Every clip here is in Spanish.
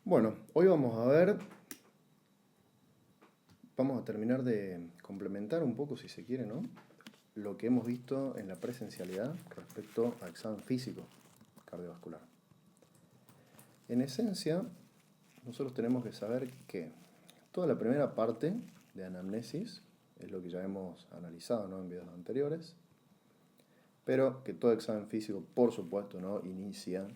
Bueno, hoy vamos a terminar de complementar un poco, si se quiere, ¿no? Lo que hemos visto en la presencialidad respecto al examen físico cardiovascular. En esencia, nosotros tenemos que saber que toda la primera parte de anamnesis es lo que ya hemos analizado, ¿no?, en videos anteriores, pero que todo examen físico, por supuesto, ¿no?, inicia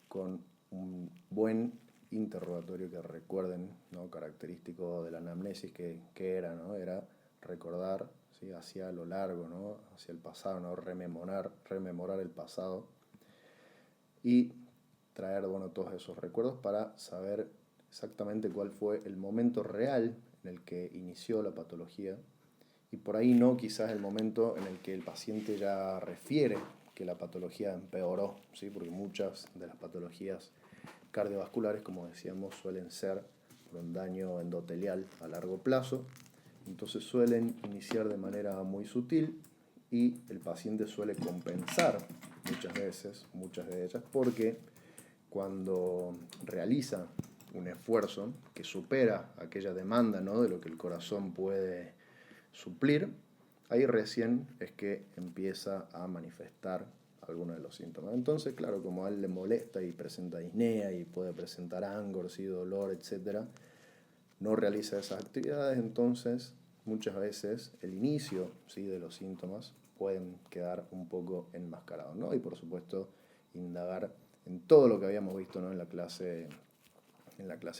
con un buen interrogatorio que recuerden, ¿no?, característico de la anamnesis que era, ¿no? Era recordar, ¿sí?, hacia lo largo, ¿no?, hacia el pasado, ¿no?, rememorar el pasado y traer, bueno, todos esos recuerdos para saber exactamente cuál fue el momento real en el que inició la patología y por ahí no quizás el momento en el que el paciente ya refiere que la patología empeoró, ¿sí? Porque muchas de las patologías cardiovasculares, como decíamos, suelen ser por un daño endotelial a largo plazo, entonces suelen iniciar de manera muy sutil y el paciente suele compensar muchas de ellas, porque cuando realiza un esfuerzo que supera aquella demanda, ¿no?, de lo que el corazón puede suplir, ahí recién es que empieza a manifestar algunos de los síntomas. Entonces, claro, como a él le molesta y presenta disnea y puede presentar angors y dolor, etc., no realiza esas actividades, entonces muchas veces el inicio, ¿sí?, de los síntomas pueden quedar un poco enmascarados, ¿no? Y por supuesto, indagar en todo lo que habíamos visto, ¿no?, en la clase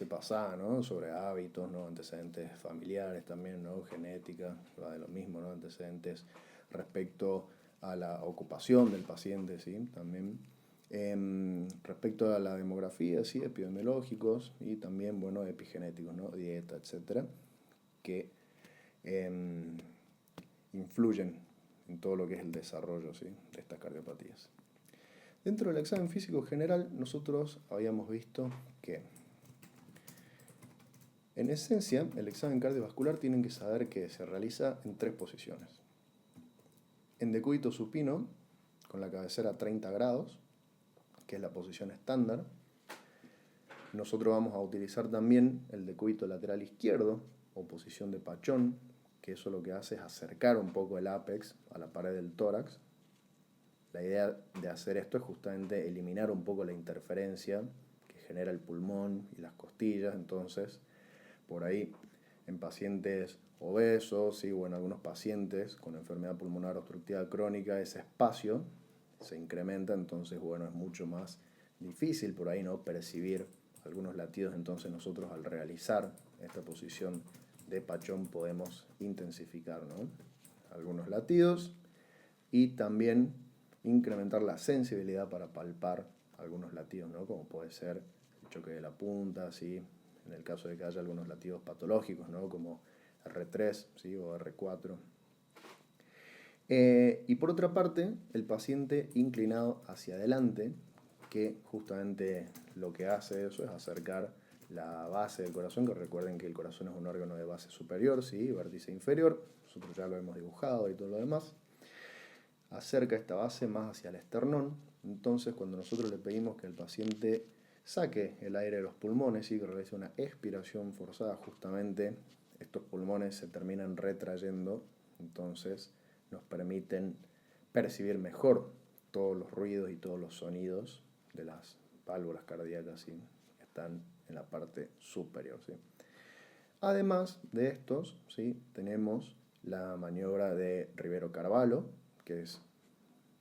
pasada, ¿no?, sobre hábitos, ¿no?, antecedentes familiares también, ¿no?, genética, va de lo mismo, ¿no?, antecedentes respecto a la ocupación del paciente, ¿sí?, también. Respecto a la demografía, ¿sí?, epidemiológicos y también, bueno, epigenéticos, ¿no?, dieta, etcétera, que influyen en todo lo que es el desarrollo, ¿sí?, de estas cardiopatías. Dentro del examen físico general, nosotros habíamos visto que en esencia, el examen cardiovascular tienen que saber que se realiza en 3 posiciones. En decúbito supino, con la cabecera a 30 grados, que es la posición estándar. Nosotros vamos a utilizar también el decúbito lateral izquierdo, o posición de pachón, que eso lo que hace es acercar un poco el ápex a la pared del tórax. La idea de hacer esto es justamente eliminar un poco la interferencia que genera el pulmón y las costillas, entonces por ahí en pacientes obesos, ¿sí?, o en algunos pacientes con enfermedad pulmonar obstructiva crónica, ese espacio se incrementa, entonces, bueno, es mucho más difícil por ahí, ¿no?, percibir algunos latidos. Entonces nosotros al realizar esta posición de pachón podemos intensificar, ¿no?, algunos latidos y también incrementar la sensibilidad para palpar algunos latidos, ¿no?, como puede ser el choque de la punta, ¿sí?, en el caso de que haya algunos latidos patológicos, ¿no?, como R3, ¿sí?, o R4. Y por otra parte, el paciente inclinado hacia adelante, que justamente lo que hace eso es acercar la base del corazón, que recuerden que el corazón es un órgano de base superior, ¿sí?, vértice inferior, nosotros ya lo hemos dibujado y todo lo demás. Acerca esta base más hacia el esternón, entonces cuando nosotros le pedimos que el paciente saque el aire de los pulmones y que realice una expiración forzada, justamente estos pulmones se terminan retrayendo, entonces nos permiten percibir mejor todos los ruidos y todos los sonidos de las válvulas cardíacas, ¿sí?, que están en la parte superior, ¿sí? Además de estos, ¿sí?, tenemos la maniobra de Rivero-Carvalho, que es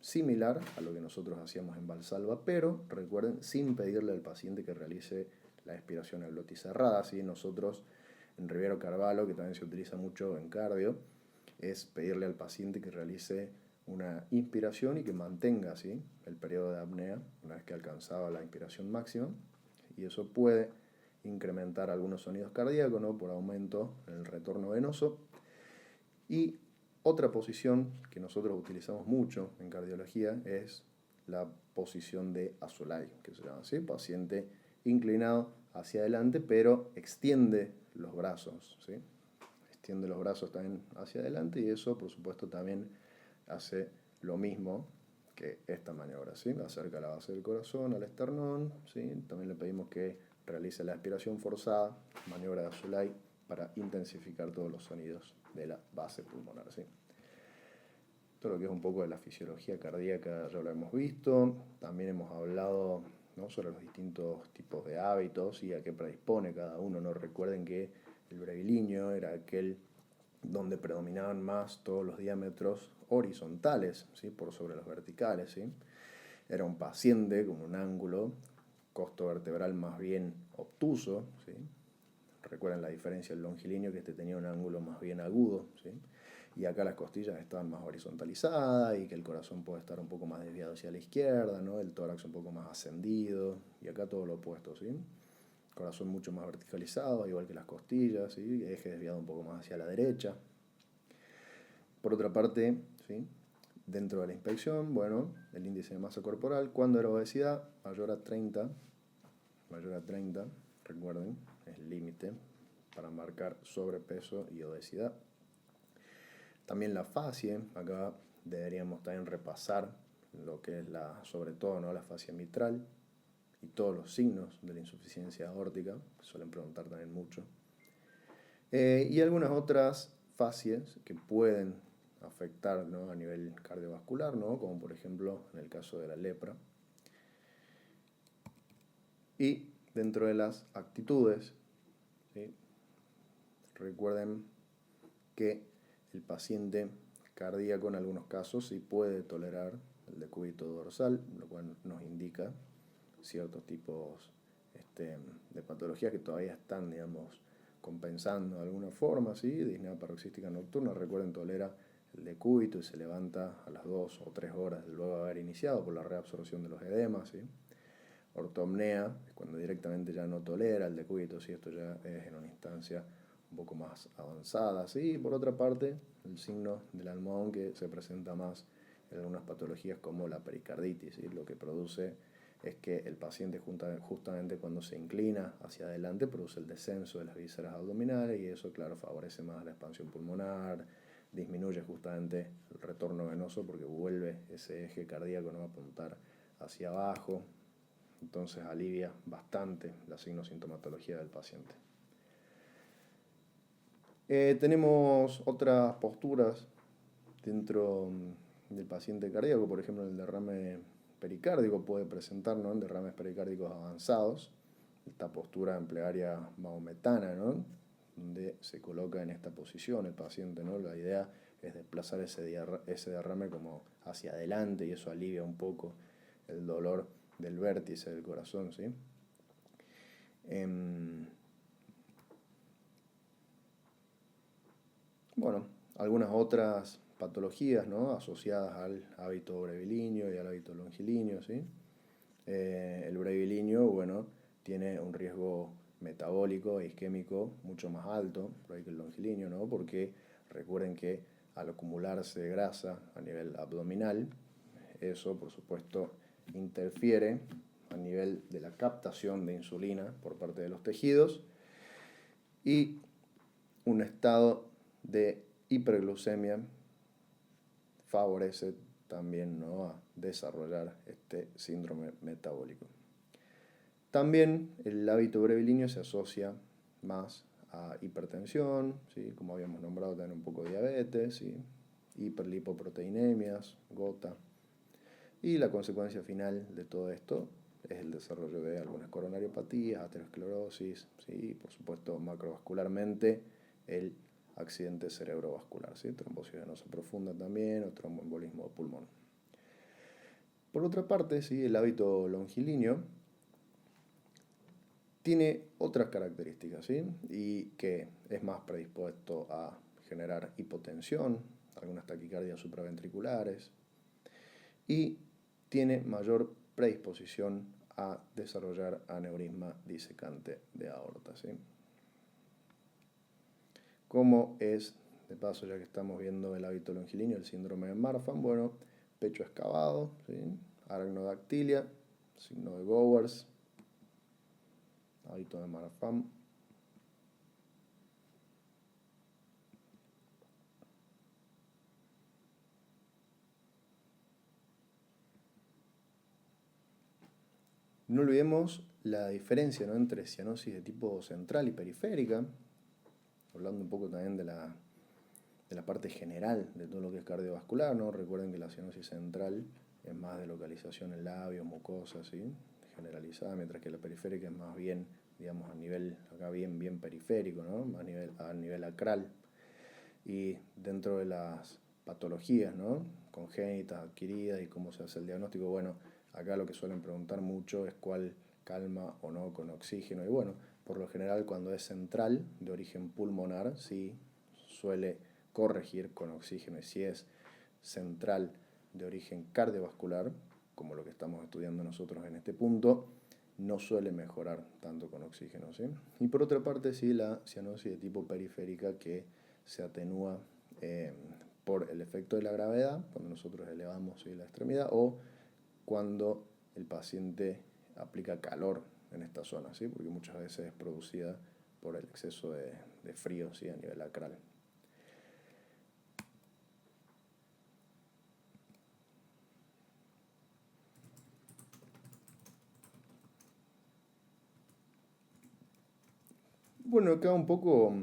similar a lo que nosotros hacíamos en Valsalva, pero recuerden, sin pedirle al paciente que realice la expiración a glotis cerrada, ¿sí? Nosotros en Rivero-Carvalho, que también se utiliza mucho en cardio, es pedirle al paciente que realice una inspiración y que mantenga, ¿sí?, el periodo de apnea una vez que alcanzaba la inspiración máxima, y eso puede incrementar algunos sonidos cardíacos, ¿no?, por aumento en el retorno venoso. Y otra posición que nosotros utilizamos mucho en cardiología es la posición de Asolay, que se llama así, paciente inclinado hacia adelante, pero extiende los brazos, ¿sí? Extiende los brazos también hacia adelante y eso, por supuesto, también hace lo mismo que esta maniobra, ¿sí? Acerca la base del corazón al esternón, ¿sí? También le pedimos que realice la aspiración forzada, maniobra de Azulay, para intensificar todos los sonidos de la base pulmonar, ¿sí? Todo lo que es un poco de la fisiología cardíaca ya lo hemos visto. También hemos hablado, ¿no?, sobre los distintos tipos de hábitos y a qué predispone cada uno, ¿no? Recuerden que el brevilíneo era aquel donde predominaban más todos los diámetros horizontales, ¿sí?, por sobre los verticales, ¿sí? Era un paciente con un ángulo costo vertebral más bien obtuso, ¿sí? Recuerden la diferencia del longilíneo, que este tenía un ángulo más bien agudo, ¿sí? Y acá las costillas estaban más horizontalizadas y que el corazón puede estar un poco más desviado hacia la izquierda, ¿no? El tórax un poco más ascendido, y acá todo lo opuesto, ¿sí? Corazón mucho más verticalizado, igual que las costillas, ¿sí? Eje desviado un poco más hacia la derecha. Por otra parte, ¿sí?, dentro de la inspección, bueno, el índice de masa corporal, cuando era obesidad, mayor a 30, recuerden, es el límite para marcar sobrepeso y obesidad. También la fascia, acá deberíamos también repasar lo que es sobre todo, ¿no?, la fascia mitral y todos los signos de la insuficiencia aórtica, que suelen preguntar también mucho. Y algunas otras fascias que pueden afectar, ¿no?, a nivel cardiovascular, ¿no?, como por ejemplo en el caso de la lepra. Y dentro de las actitudes, ¿sí?, recuerden que el paciente cardíaco en algunos casos sí puede tolerar el decúbito dorsal, lo cual nos indica ciertos tipos de patologías que todavía están, digamos, compensando de alguna forma, ¿sí? Disnea paroxística nocturna, recuerden, tolera el decúbito y se levanta a las 2 o 3 horas luego de haber iniciado por la reabsorción de los edemas, ¿sí? Ortopnea, cuando directamente ya no tolera el decúbito, ¿sí? Esto ya es en una instancia un poco más avanzada, ¿sí? Por otra parte, el signo del almohadón, que se presenta más en algunas patologías como la pericarditis, ¿sí? Lo que produce es que el paciente justamente cuando se inclina hacia adelante produce el descenso de las vísceras abdominales y eso, claro, favorece más la expansión pulmonar, disminuye justamente el retorno venoso porque vuelve ese eje cardíaco, ¿no?, a apuntar hacia abajo, entonces alivia bastante la signosintomatología del paciente. Tenemos otras posturas dentro del paciente cardíaco, por ejemplo, el derrame pericárdico puede presentar, ¿no?, en derrames pericárdicos avanzados, esta postura emplearia mahometana, ¿no?, donde se coloca en esta posición el paciente, ¿no? La idea es desplazar ese derrame como hacia adelante y eso alivia un poco el dolor del vértice del corazón, ¿sí? Bueno, algunas otras patologías, ¿no?, asociadas al hábito brevilíneo y al hábito longilíneo, ¿sí? El brevilíneo, bueno, tiene un riesgo metabólico e isquémico mucho más alto por ahí que el longilíneo, ¿no? Porque recuerden que al acumularse grasa a nivel abdominal, eso por supuesto interfiere a nivel de la captación de insulina por parte de los tejidos y un estado de hiperglucemia favorece también, ¿no?, a desarrollar este síndrome metabólico. También el hábito brevilíneo se asocia más a hipertensión, ¿sí?, como habíamos nombrado también un poco de diabetes, ¿sí?, hiperlipoproteinemias, gota. Y la consecuencia final de todo esto es el desarrollo de algunas coronariopatías, aterosclerosis, ¿sí?, y por supuesto macrovascularmente el accidente cerebrovascular, ¿sí?, trombosis venosa profunda también o tromboembolismo de pulmón. Por otra parte, ¿sí?, el hábito longilíneo tiene otras características, ¿sí?, y que es más predispuesto a generar hipotensión, algunas taquicardias supraventriculares, y tiene mayor predisposición a desarrollar aneurisma disecante de aorta, ¿sí? ¿Cómo es, de paso, ya que estamos viendo el hábito longilíneo, el síndrome de Marfan? Bueno, pecho excavado, ¿sí?, aragnodactilia, signo de Gowers, hábito de Marfan. No olvidemos la diferencia, ¿no?, entre cianosis de tipo central y periférica, hablando un poco también de la parte general de todo lo que es cardiovascular, ¿no? Recuerden que la cianosis central es más de localización en labios, mucosas, ¿sí?, generalizada, mientras que la periférica es más bien, digamos, a nivel, acá bien periférico, ¿no?, a nivel acral. Y dentro de las patologías, ¿no?, congénitas, adquiridas y cómo se hace el diagnóstico, bueno, acá lo que suelen preguntar mucho es cuál calma o no con oxígeno. Y bueno, por lo general cuando es central, de origen pulmonar, sí suele corregir con oxígeno. Y si es central de origen cardiovascular, como lo que estamos estudiando nosotros en este punto, no suele mejorar tanto con oxígeno, ¿sí? Y por otra parte, sí, la cianosis de tipo periférica, que se atenúa por el efecto de la gravedad, cuando nosotros elevamos, ¿sí?, la extremidad, o cuando el paciente aplica calor en esta zona, ¿sí?, porque muchas veces es producida por el exceso de frío, ¿sí?, a nivel acral. Bueno, acá un poco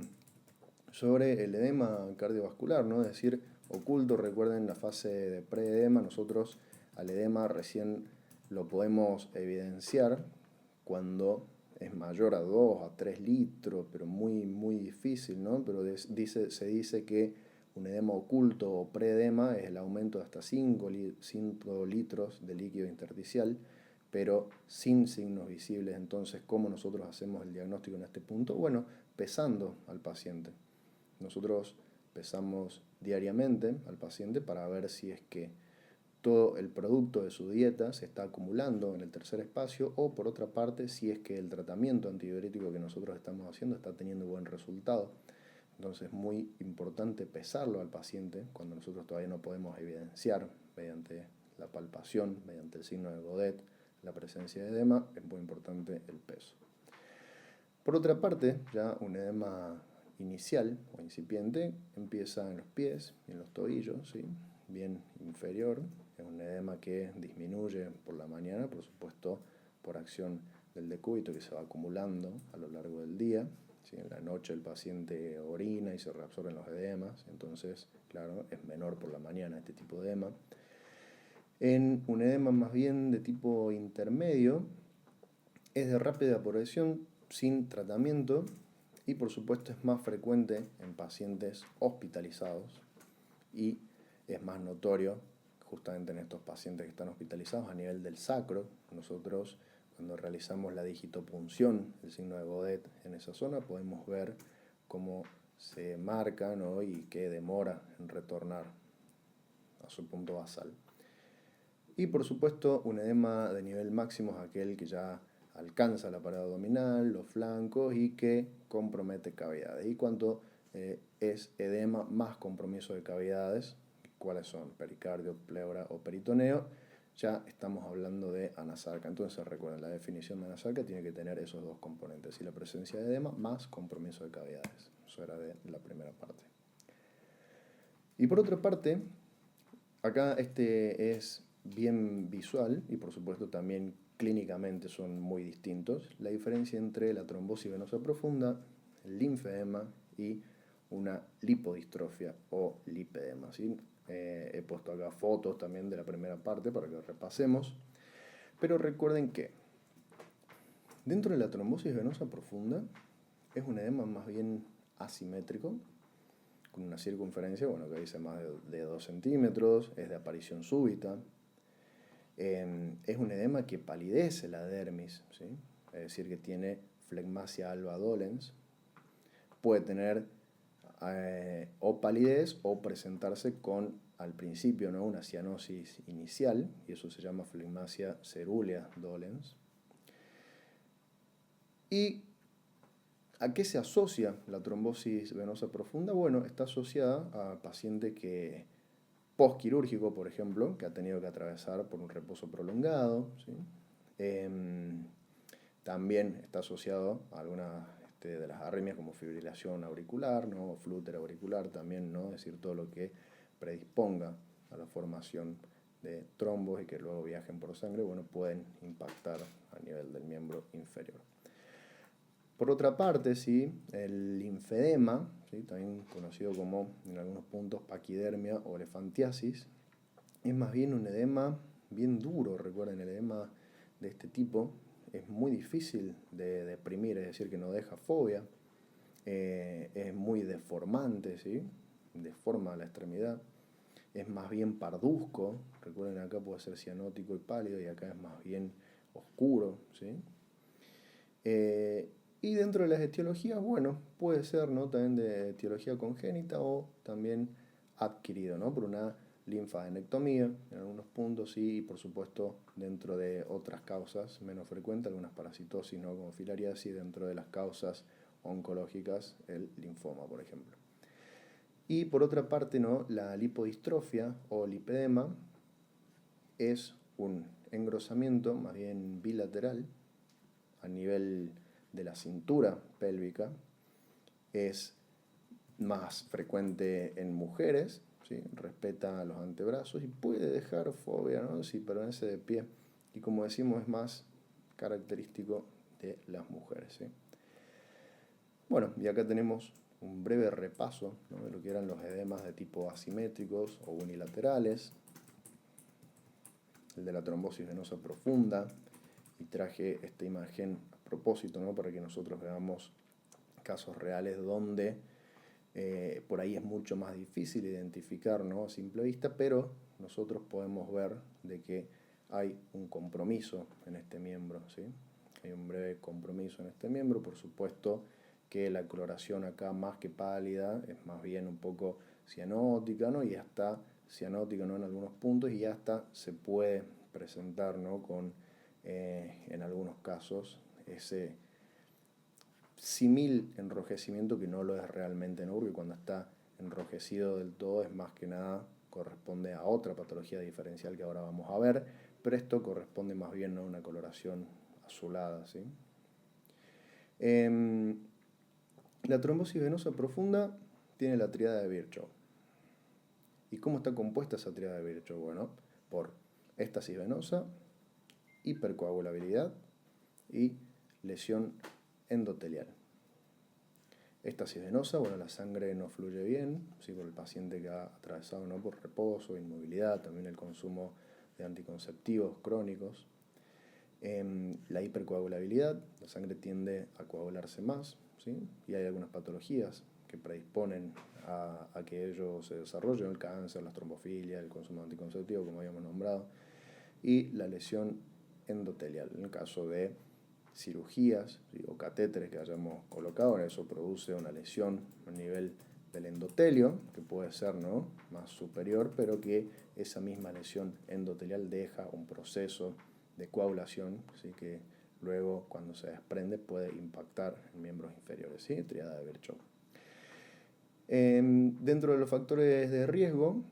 sobre el edema cardiovascular, ¿no? Es decir, oculto. Recuerden la fase de preedema. Nosotros al edema recién lo podemos evidenciar cuando es mayor a 2 a 3 litros, pero muy difícil, ¿no? Pero se dice que un edema oculto o preedema es el aumento de hasta 5 litros de líquido intersticial, pero sin signos visibles. Entonces, ¿cómo nosotros hacemos el diagnóstico en este punto? Bueno, pesando al paciente. Nosotros pesamos diariamente al paciente para ver si es que todo el producto de su dieta se está acumulando en el tercer espacio, o por otra parte, si es que el tratamiento antidiurético que nosotros estamos haciendo está teniendo buen resultado. Entonces es muy importante pesarlo al paciente cuando nosotros todavía no podemos evidenciar mediante la palpación, mediante el signo de Godet, la presencia de edema. Es muy importante el peso. Por otra parte, ya un edema inicial o incipiente empieza en los pies y en los tobillos, ¿sí?, bien inferior. Es un edema que disminuye por la mañana, por supuesto, por acción del decúbito que se va acumulando a lo largo del día, ¿sí? En la noche el paciente orina y se reabsorben los edemas, entonces, claro, es menor por la mañana este tipo de edema. En un edema más bien de tipo intermedio, es de rápida aparición sin tratamiento y por supuesto es más frecuente en pacientes hospitalizados y es más notorio justamente en estos pacientes que están hospitalizados a nivel del sacro. Nosotros, cuando realizamos la digitopunción, el signo de Godet en esa zona, podemos ver cómo se marca, ¿no?, y qué demora en retornar a su punto basal. Y por supuesto un edema de nivel máximo es aquel que ya alcanza la pared abdominal, los flancos y que compromete cavidades. Y cuanto es edema más compromiso de cavidades, ¿cuáles son? Pericardio, pleura o peritoneo, ya estamos hablando de anasarca. Entonces recuerden, la definición de anasarca tiene que tener esos dos componentes, y la presencia de edema más compromiso de cavidades. Eso era de la primera parte. Y por otra parte, acá este es bien visual y por supuesto también clínicamente son muy distintos. La diferencia entre la trombosis venosa profunda, el linfedema y una lipodistrofia o lipedema, ¿sí? He puesto acá fotos también de la primera parte para que repasemos. Pero recuerden que dentro de la trombosis venosa profunda es un edema más bien asimétrico, con una circunferencia, bueno, que dice más de 2 centímetros, es de aparición súbita. Es un edema que palidece la dermis, ¿sí? Es decir, que tiene flegmasia alba dolens. Puede tener o palidez o presentarse con, al principio, ¿no?, una cianosis inicial, y eso se llama flegmasia cerúlea dolens. ¿Y a qué se asocia la trombosis venosa profunda? Bueno, está asociada a paciente que postquirúrgico, por ejemplo, que ha tenido que atravesar por un reposo prolongado, ¿sí? También está asociado a algunas de las arritmias como fibrilación auricular, ¿no?, flúter auricular también, ¿no?, es decir, todo lo que predisponga a la formación de trombos y que luego viajen por sangre, bueno, pueden impactar a nivel del miembro inferior. Por otra parte, ¿sí? El linfedema, ¿sí? También conocido como en algunos puntos paquidermia o elefantiasis, es más bien un edema bien duro. Recuerden, el edema de este tipo es muy difícil de deprimir, es decir, que no deja fobia, es muy deformante, ¿sí? Deforma la extremidad, es más bien parduzco. Recuerden, acá puede ser cianótico y pálido, y acá es más bien oscuro, ¿sí? Y dentro de las etiologías, bueno, puede ser, ¿no? También de etiología congénita o también adquirido, ¿no? Por una linfadenectomía en algunos puntos, sí, y por supuesto dentro de otras causas menos frecuentes, algunas parasitosis, ¿no? Como filariasis, dentro de las causas oncológicas, el linfoma, por ejemplo. Y por otra parte, ¿no? La lipodistrofia o lipedema es un engrosamiento más bien bilateral a nivel de la cintura pélvica, es más frecuente en mujeres, ¿sí? Respeta los antebrazos y puede dejar fobia, ¿no? Si permanece de pie. Y como decimos, es más característico de las mujeres, ¿sí? Bueno, y acá tenemos un breve repaso, ¿no? De lo que eran los edemas de tipo asimétricos o unilaterales, el de la trombosis venosa profunda, y traje esta imagen a propósito, ¿no? Para que nosotros veamos casos reales donde por ahí es mucho más difícil identificar, ¿no? A simple vista, pero nosotros podemos ver de que hay un compromiso en este miembro, ¿sí? Hay un breve compromiso en este miembro. Por supuesto que la coloración acá, más que pálida, es más bien un poco cianótica, ¿no? Y hasta cianótica, ¿no? En algunos puntos, y hasta se puede presentar, ¿no? Con en algunos casos ese simil enrojecimiento, que no lo es realmente, ¿no? Porque cuando está enrojecido del todo es más que nada, corresponde a otra patología diferencial que ahora vamos a ver, pero esto corresponde más bien, ¿no? A una coloración azulada, ¿sí? La trombosis venosa profunda tiene la tríada de Virchow. ¿Y cómo está compuesta esa tríada de Virchow? Bueno, por éstasis venosa, hipercoagulabilidad y lesión endotelial. Éstasis venosa, bueno, la sangre no fluye bien, ¿sí? Por el paciente que ha atravesado, ¿no? Por reposo, inmovilidad, también el consumo de anticonceptivos crónicos. La hipercoagulabilidad, la sangre tiende a coagularse más, ¿sí? Y hay algunas patologías que predisponen a que ello se desarrolle, el cáncer, las trombofilias, el consumo de anticonceptivos, como habíamos nombrado, y la lesión endotelial, en el caso de cirugías, ¿sí? O catéteres que hayamos colocado, eso produce una lesión a nivel del endotelio, que puede ser, ¿no? Más superior, pero que esa misma lesión endotelial deja un proceso de coagulación, ¿sí? Que luego, cuando se desprende, puede impactar en miembros inferiores, ¿sí? Tríada de Virchow. Dentro de los factores de riesgo,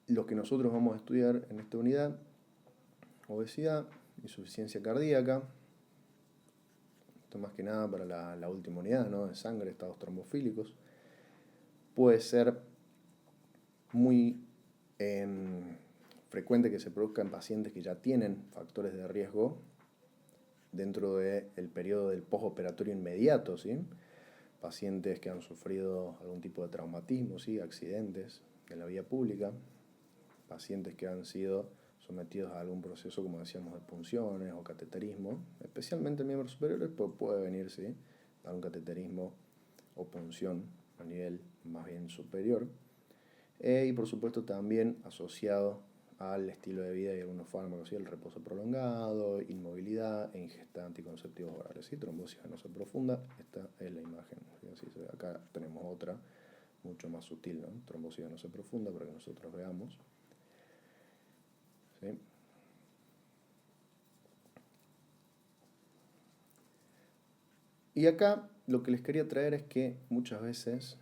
los que nosotros vamos a estudiar en esta unidad: obesidad, insuficiencia cardíaca, esto más que nada para la última unidad, ¿no? De sangre, estados trombofílicos. Puede ser muy frecuente que se produzca en pacientes que ya tienen factores de riesgo dentro del periodo del postoperatorio inmediato, ¿sí? Pacientes que han sufrido algún tipo de traumatismo, ¿sí? Accidentes en la vía pública, pacientes que han sido sometidos a algún proceso, como decíamos, de punciones o cateterismo, especialmente en miembros superiores, pues puede venir, ¿sí? A un cateterismo o punción a nivel más bien superior. Y por supuesto también asociado al estilo de vida y algunos fármacos, ¿sí? El reposo prolongado, inmovilidad e ingesta de anticonceptivos orales, ¿sí? Trombosis venosa profunda, esta es la imagen, ¿sí? Así se ve. Acá tenemos otra mucho más sutil, ¿no? Trombosis venosa profunda, para que nosotros veamos, ¿sí? Y acá lo que les quería traer es que muchas veces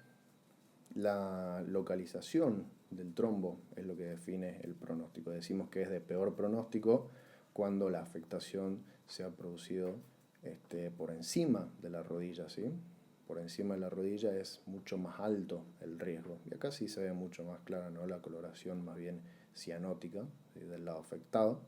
la localización del trombo es lo que define el pronóstico. Decimos que es de peor pronóstico cuando la afectación se ha producido por encima de la rodilla, ¿sí? Por encima de la rodilla es mucho más alto el riesgo. Y acá sí se ve mucho más clara, ¿no? La coloración más bien cianótica, ¿sí? Del lado afectado.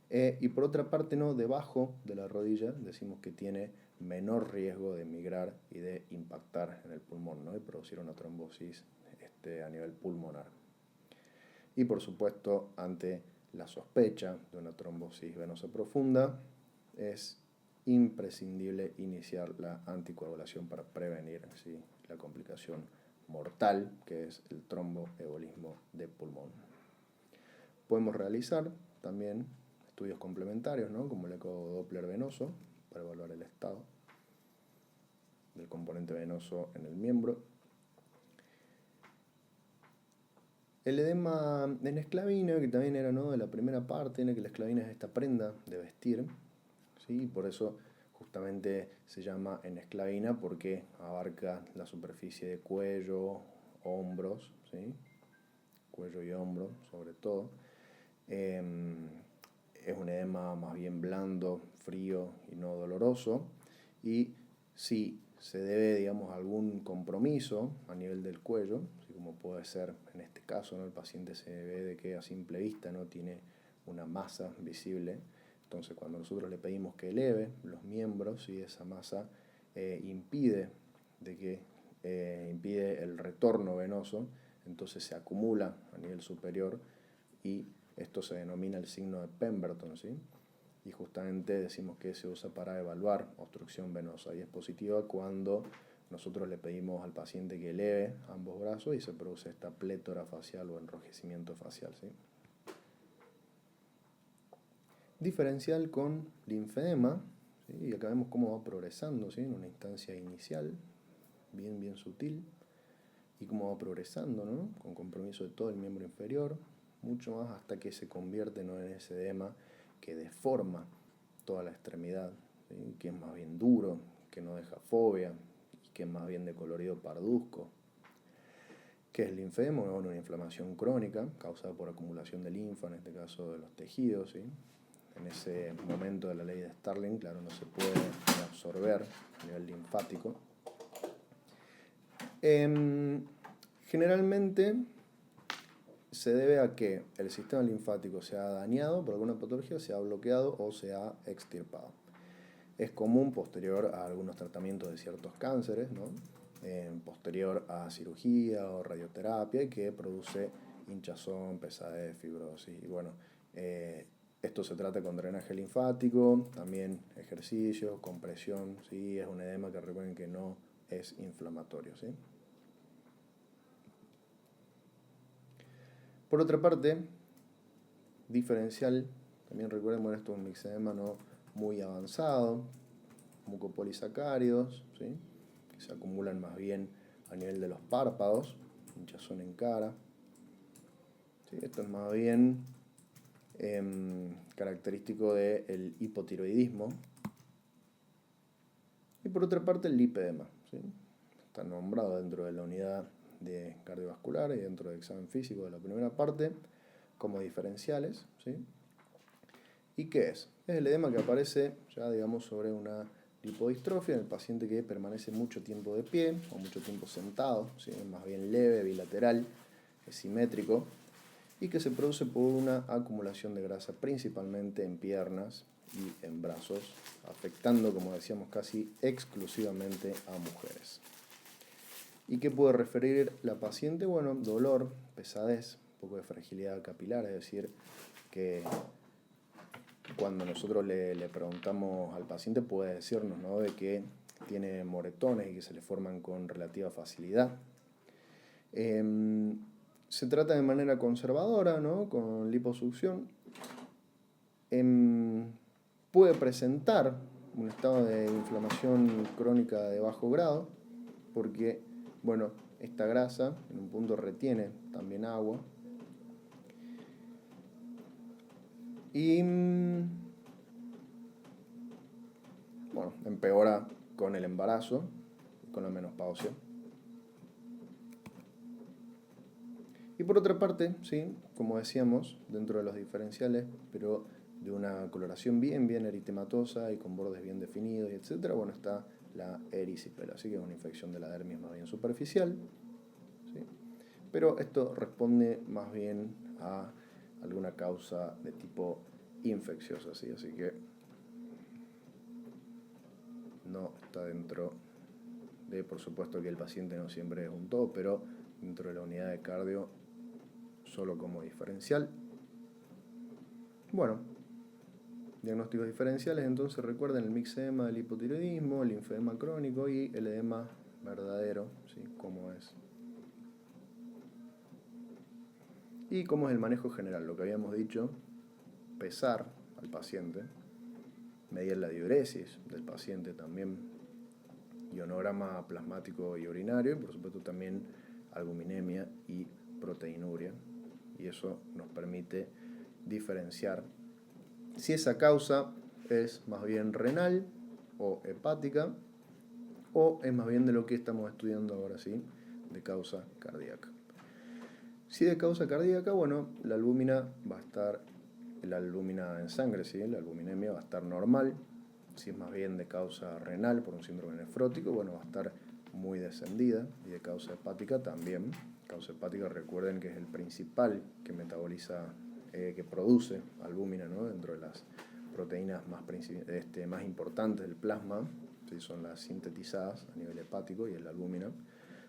Y por otra parte, ¿no? Debajo de la rodilla decimos que tiene menor riesgo de migrar y de impactar en el pulmón, ¿no? Y producir una trombosis a nivel pulmonar. Y por supuesto, ante la sospecha de una trombosis venosa profunda, es imprescindible iniciar la anticoagulación para prevenir, ¿sí? La complicación mortal, que es el tromboembolismo de pulmón. Podemos realizar también estudios complementarios, ¿no? Como el ecodoppler venoso, para evaluar el estado del componente venoso en el miembro. El edema en esclavina, que también era, ¿no? De la primera parte, que la esclavina es esta prenda de vestir, ¿sí? Por eso justamente se llama enesclavina, porque abarca la superficie de cuello, hombros, ¿sí? Cuello y hombro sobre todo. Es un edema más bien blando, frío y no doloroso. Y si se debe, digamos, a algún compromiso a nivel del cuello, así como puede ser en este caso, ¿no? El paciente se ve de que a simple vista no tiene una masa visible. Entonces, cuando nosotros le pedimos que eleve los miembros, y esa masa impide el retorno venoso, entonces se acumula a nivel superior y esto se denomina el signo de Pemberton, ¿sí? Y justamente decimos que se usa para evaluar obstrucción venosa y es positiva cuando nosotros le pedimos al paciente que eleve ambos brazos y se produce esta plétora facial o enrojecimiento facial, ¿sí? Diferencial con linfedema, ¿sí? Y acá vemos cómo va progresando, ¿sí? En una instancia inicial, bien sutil, y cómo va progresando, ¿no? Con compromiso de todo el miembro inferior, mucho más hasta que se convierte, ¿no? En ese edema que deforma toda la extremidad, ¿sí? Que es más bien duro, que no deja fobia, y que es más bien de colorido parduzco. ¿Qué es el linfedema? Bueno, una inflamación crónica causada por acumulación de linfa, en este caso de los tejidos, ¿sí? En ese momento de la ley de Starling, claro, no se puede absorber a nivel linfático. Generalmente se debe a que el sistema linfático se ha dañado por alguna patología, se ha bloqueado o se ha extirpado. Es común posterior a algunos tratamientos de ciertos cánceres, ¿no? Posterior a cirugía o radioterapia, y que produce hinchazón, pesadez, fibrosis. Y bueno, esto se trata con drenaje linfático, también ejercicio, compresión, ¿sí? Es un edema que recuerden que no es inflamatorio, ¿sí? Por otra parte, diferencial, también recuerden, bueno, esto es un mixedema no muy avanzado, mucopolisacáridos, ¿sí? Que se acumulan más bien a nivel de los párpados, hinchazón en cara. ¿Sí? Esto es más bien característico del hipotiroidismo. Y por otra parte el lipedema, ¿sí? Está nombrado dentro de la unidad de cardiovascular y dentro del examen físico de la primera parte como diferenciales, ¿sí? ¿Y qué es? Es el edema que aparece ya, digamos, sobre una lipodistrofia en el paciente que permanece mucho tiempo de pie o mucho tiempo sentado, ¿sí? Más bien leve, bilateral, es simétrico, y que se produce por una acumulación de grasa principalmente en piernas y en brazos, afectando, como decíamos, casi exclusivamente a mujeres. ¿Y qué puede referir la paciente? Bueno, dolor, pesadez, un poco de fragilidad capilar, es decir, que cuando nosotros le preguntamos al paciente puede decirnos, ¿no? De que tiene moretones y que se le forman con relativa facilidad. Se trata de manera conservadora, ¿no? Con liposucción. Puede presentar un estado de inflamación crónica de bajo grado, porque, bueno, esta grasa en un punto retiene también agua. Y, bueno, empeora con el embarazo, con la menopausia. Y por otra parte, sí, como decíamos, dentro de los diferenciales, pero de una coloración bien eritematosa y con bordes bien definidos, etc., bueno, está la erisipela, así que es una infección de la dermis más bien superficial, ¿sí? pero esto responde más bien a alguna causa de tipo infecciosa, ¿sí? Así que no está dentro de, por supuesto que el paciente no siempre es un todo, pero dentro de la unidad de cardio solo como diferencial. Bueno, diagnósticos diferenciales, entonces recuerden el mixedema del hipotiroidismo, el linfedema crónico y el edema verdadero, ¿sí? Cómo es. Y cómo es el manejo general, lo que habíamos dicho, pesar al paciente, medir la diuresis del paciente también, ionograma plasmático y urinario, y por supuesto también albuminemia y proteinuria, y eso nos permite diferenciar si esa causa es más bien renal o hepática, o es más bien de lo que estamos estudiando ahora, ¿sí? De causa cardíaca. Si de causa cardíaca, bueno, la albúmina va a estar, la albúmina en sangre, ¿sí? La albuminemia va a estar normal. Si es más bien de causa renal por un síndrome nefrótico, bueno, va a estar muy descendida. Y de causa hepática también. Causa hepática, recuerden que es el principal que metaboliza, que produce albúmina, ¿no? Dentro de las proteínas más importantes del plasma, ¿sí? Son las sintetizadas a nivel hepático y es la albúmina.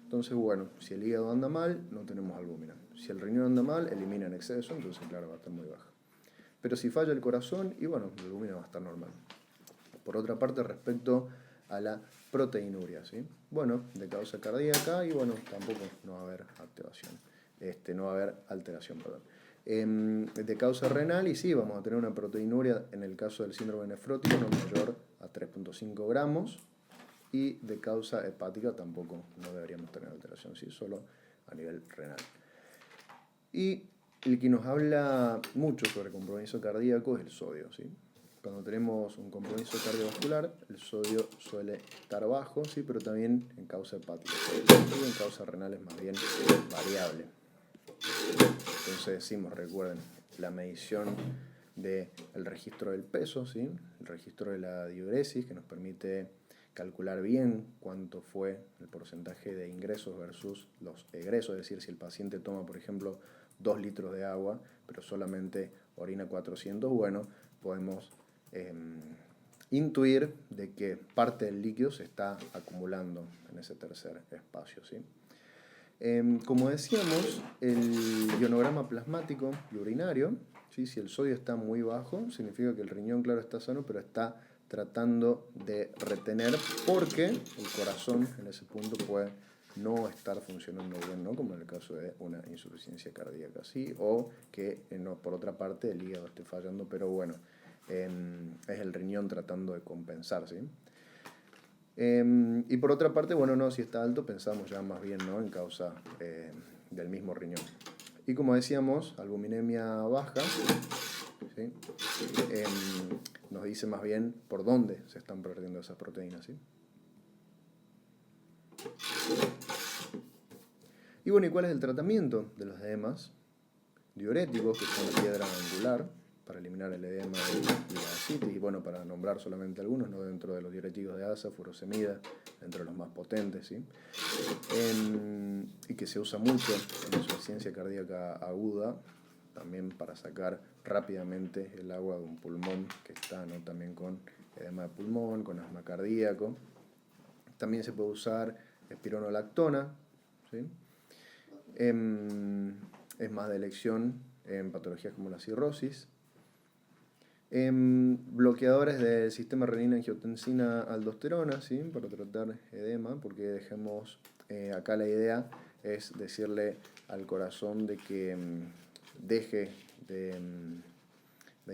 Entonces, bueno, si el hígado anda mal, no tenemos albúmina. Si el riñón anda mal, elimina en exceso, entonces, claro, va a estar muy baja. Pero si falla el corazón, y bueno, la albúmina va a estar normal. Por otra parte, respecto a la proteinuria, ¿sí? Bueno, de causa cardíaca, y bueno, tampoco no va a haber alteración, perdón. De causa renal, y sí, vamos a tener una proteinuria en el caso del síndrome nefrótico no mayor a 3.5 gramos, y de causa hepática tampoco no deberíamos tener alteración, ¿sí? Solo a nivel renal. Y el que nos habla mucho sobre compromiso cardíaco es el sodio, ¿sí? Cuando tenemos un compromiso cardiovascular, el sodio suele estar bajo, ¿sí? Pero también en causa hepática. Y en causa renal es más bien variable. Entonces decimos, recuerden, la medición del registro del peso, ¿sí? El registro de la diuresis, que nos permite calcular bien cuánto fue el porcentaje de ingresos versus los egresos, es decir, si el paciente toma, por ejemplo, 2 litros de agua, pero solamente orina 400, bueno, podemos intuir de que parte del líquido se está acumulando en ese tercer espacio, ¿sí? Como decíamos, el ionograma plasmático y urinario, ¿sí? Si el sodio está muy bajo, significa que el riñón, claro, está sano, pero está tratando de retener porque el corazón en ese punto puede no estar funcionando bien, ¿no? Como en el caso de una insuficiencia cardíaca, ¿sí? O que no, por otra parte el hígado esté fallando, pero bueno, es el riñón tratando de compensar, ¿sí? Y por otra parte, bueno, no, si está alto pensamos ya más bien, ¿no? En causa del mismo riñón. Y como decíamos, albuminemia baja, ¿sí? Nos dice más bien por dónde se están perdiendo esas proteínas, ¿sí? Y bueno, ¿y cuál es el tratamiento de los edemas? Diuréticos, que son la piedra angular, para eliminar el edema y la ascitis, y bueno, para nombrar solamente algunos, ¿no? Dentro de los diuréticos de ASA, furosemida, entre los más potentes, ¿sí? Y que se usa mucho en insuficiencia cardíaca aguda, también para sacar rápidamente el agua de un pulmón que está, ¿no? También con edema de pulmón, con asma cardíaco. También se puede usar espironolactona, ¿sí? Es más de elección en patologías como la cirrosis. Bloqueadores del sistema renina-angiotensina-aldosterona, ¿sí? Para tratar edema, porque dejemos, acá la idea es decirle al corazón de que deje de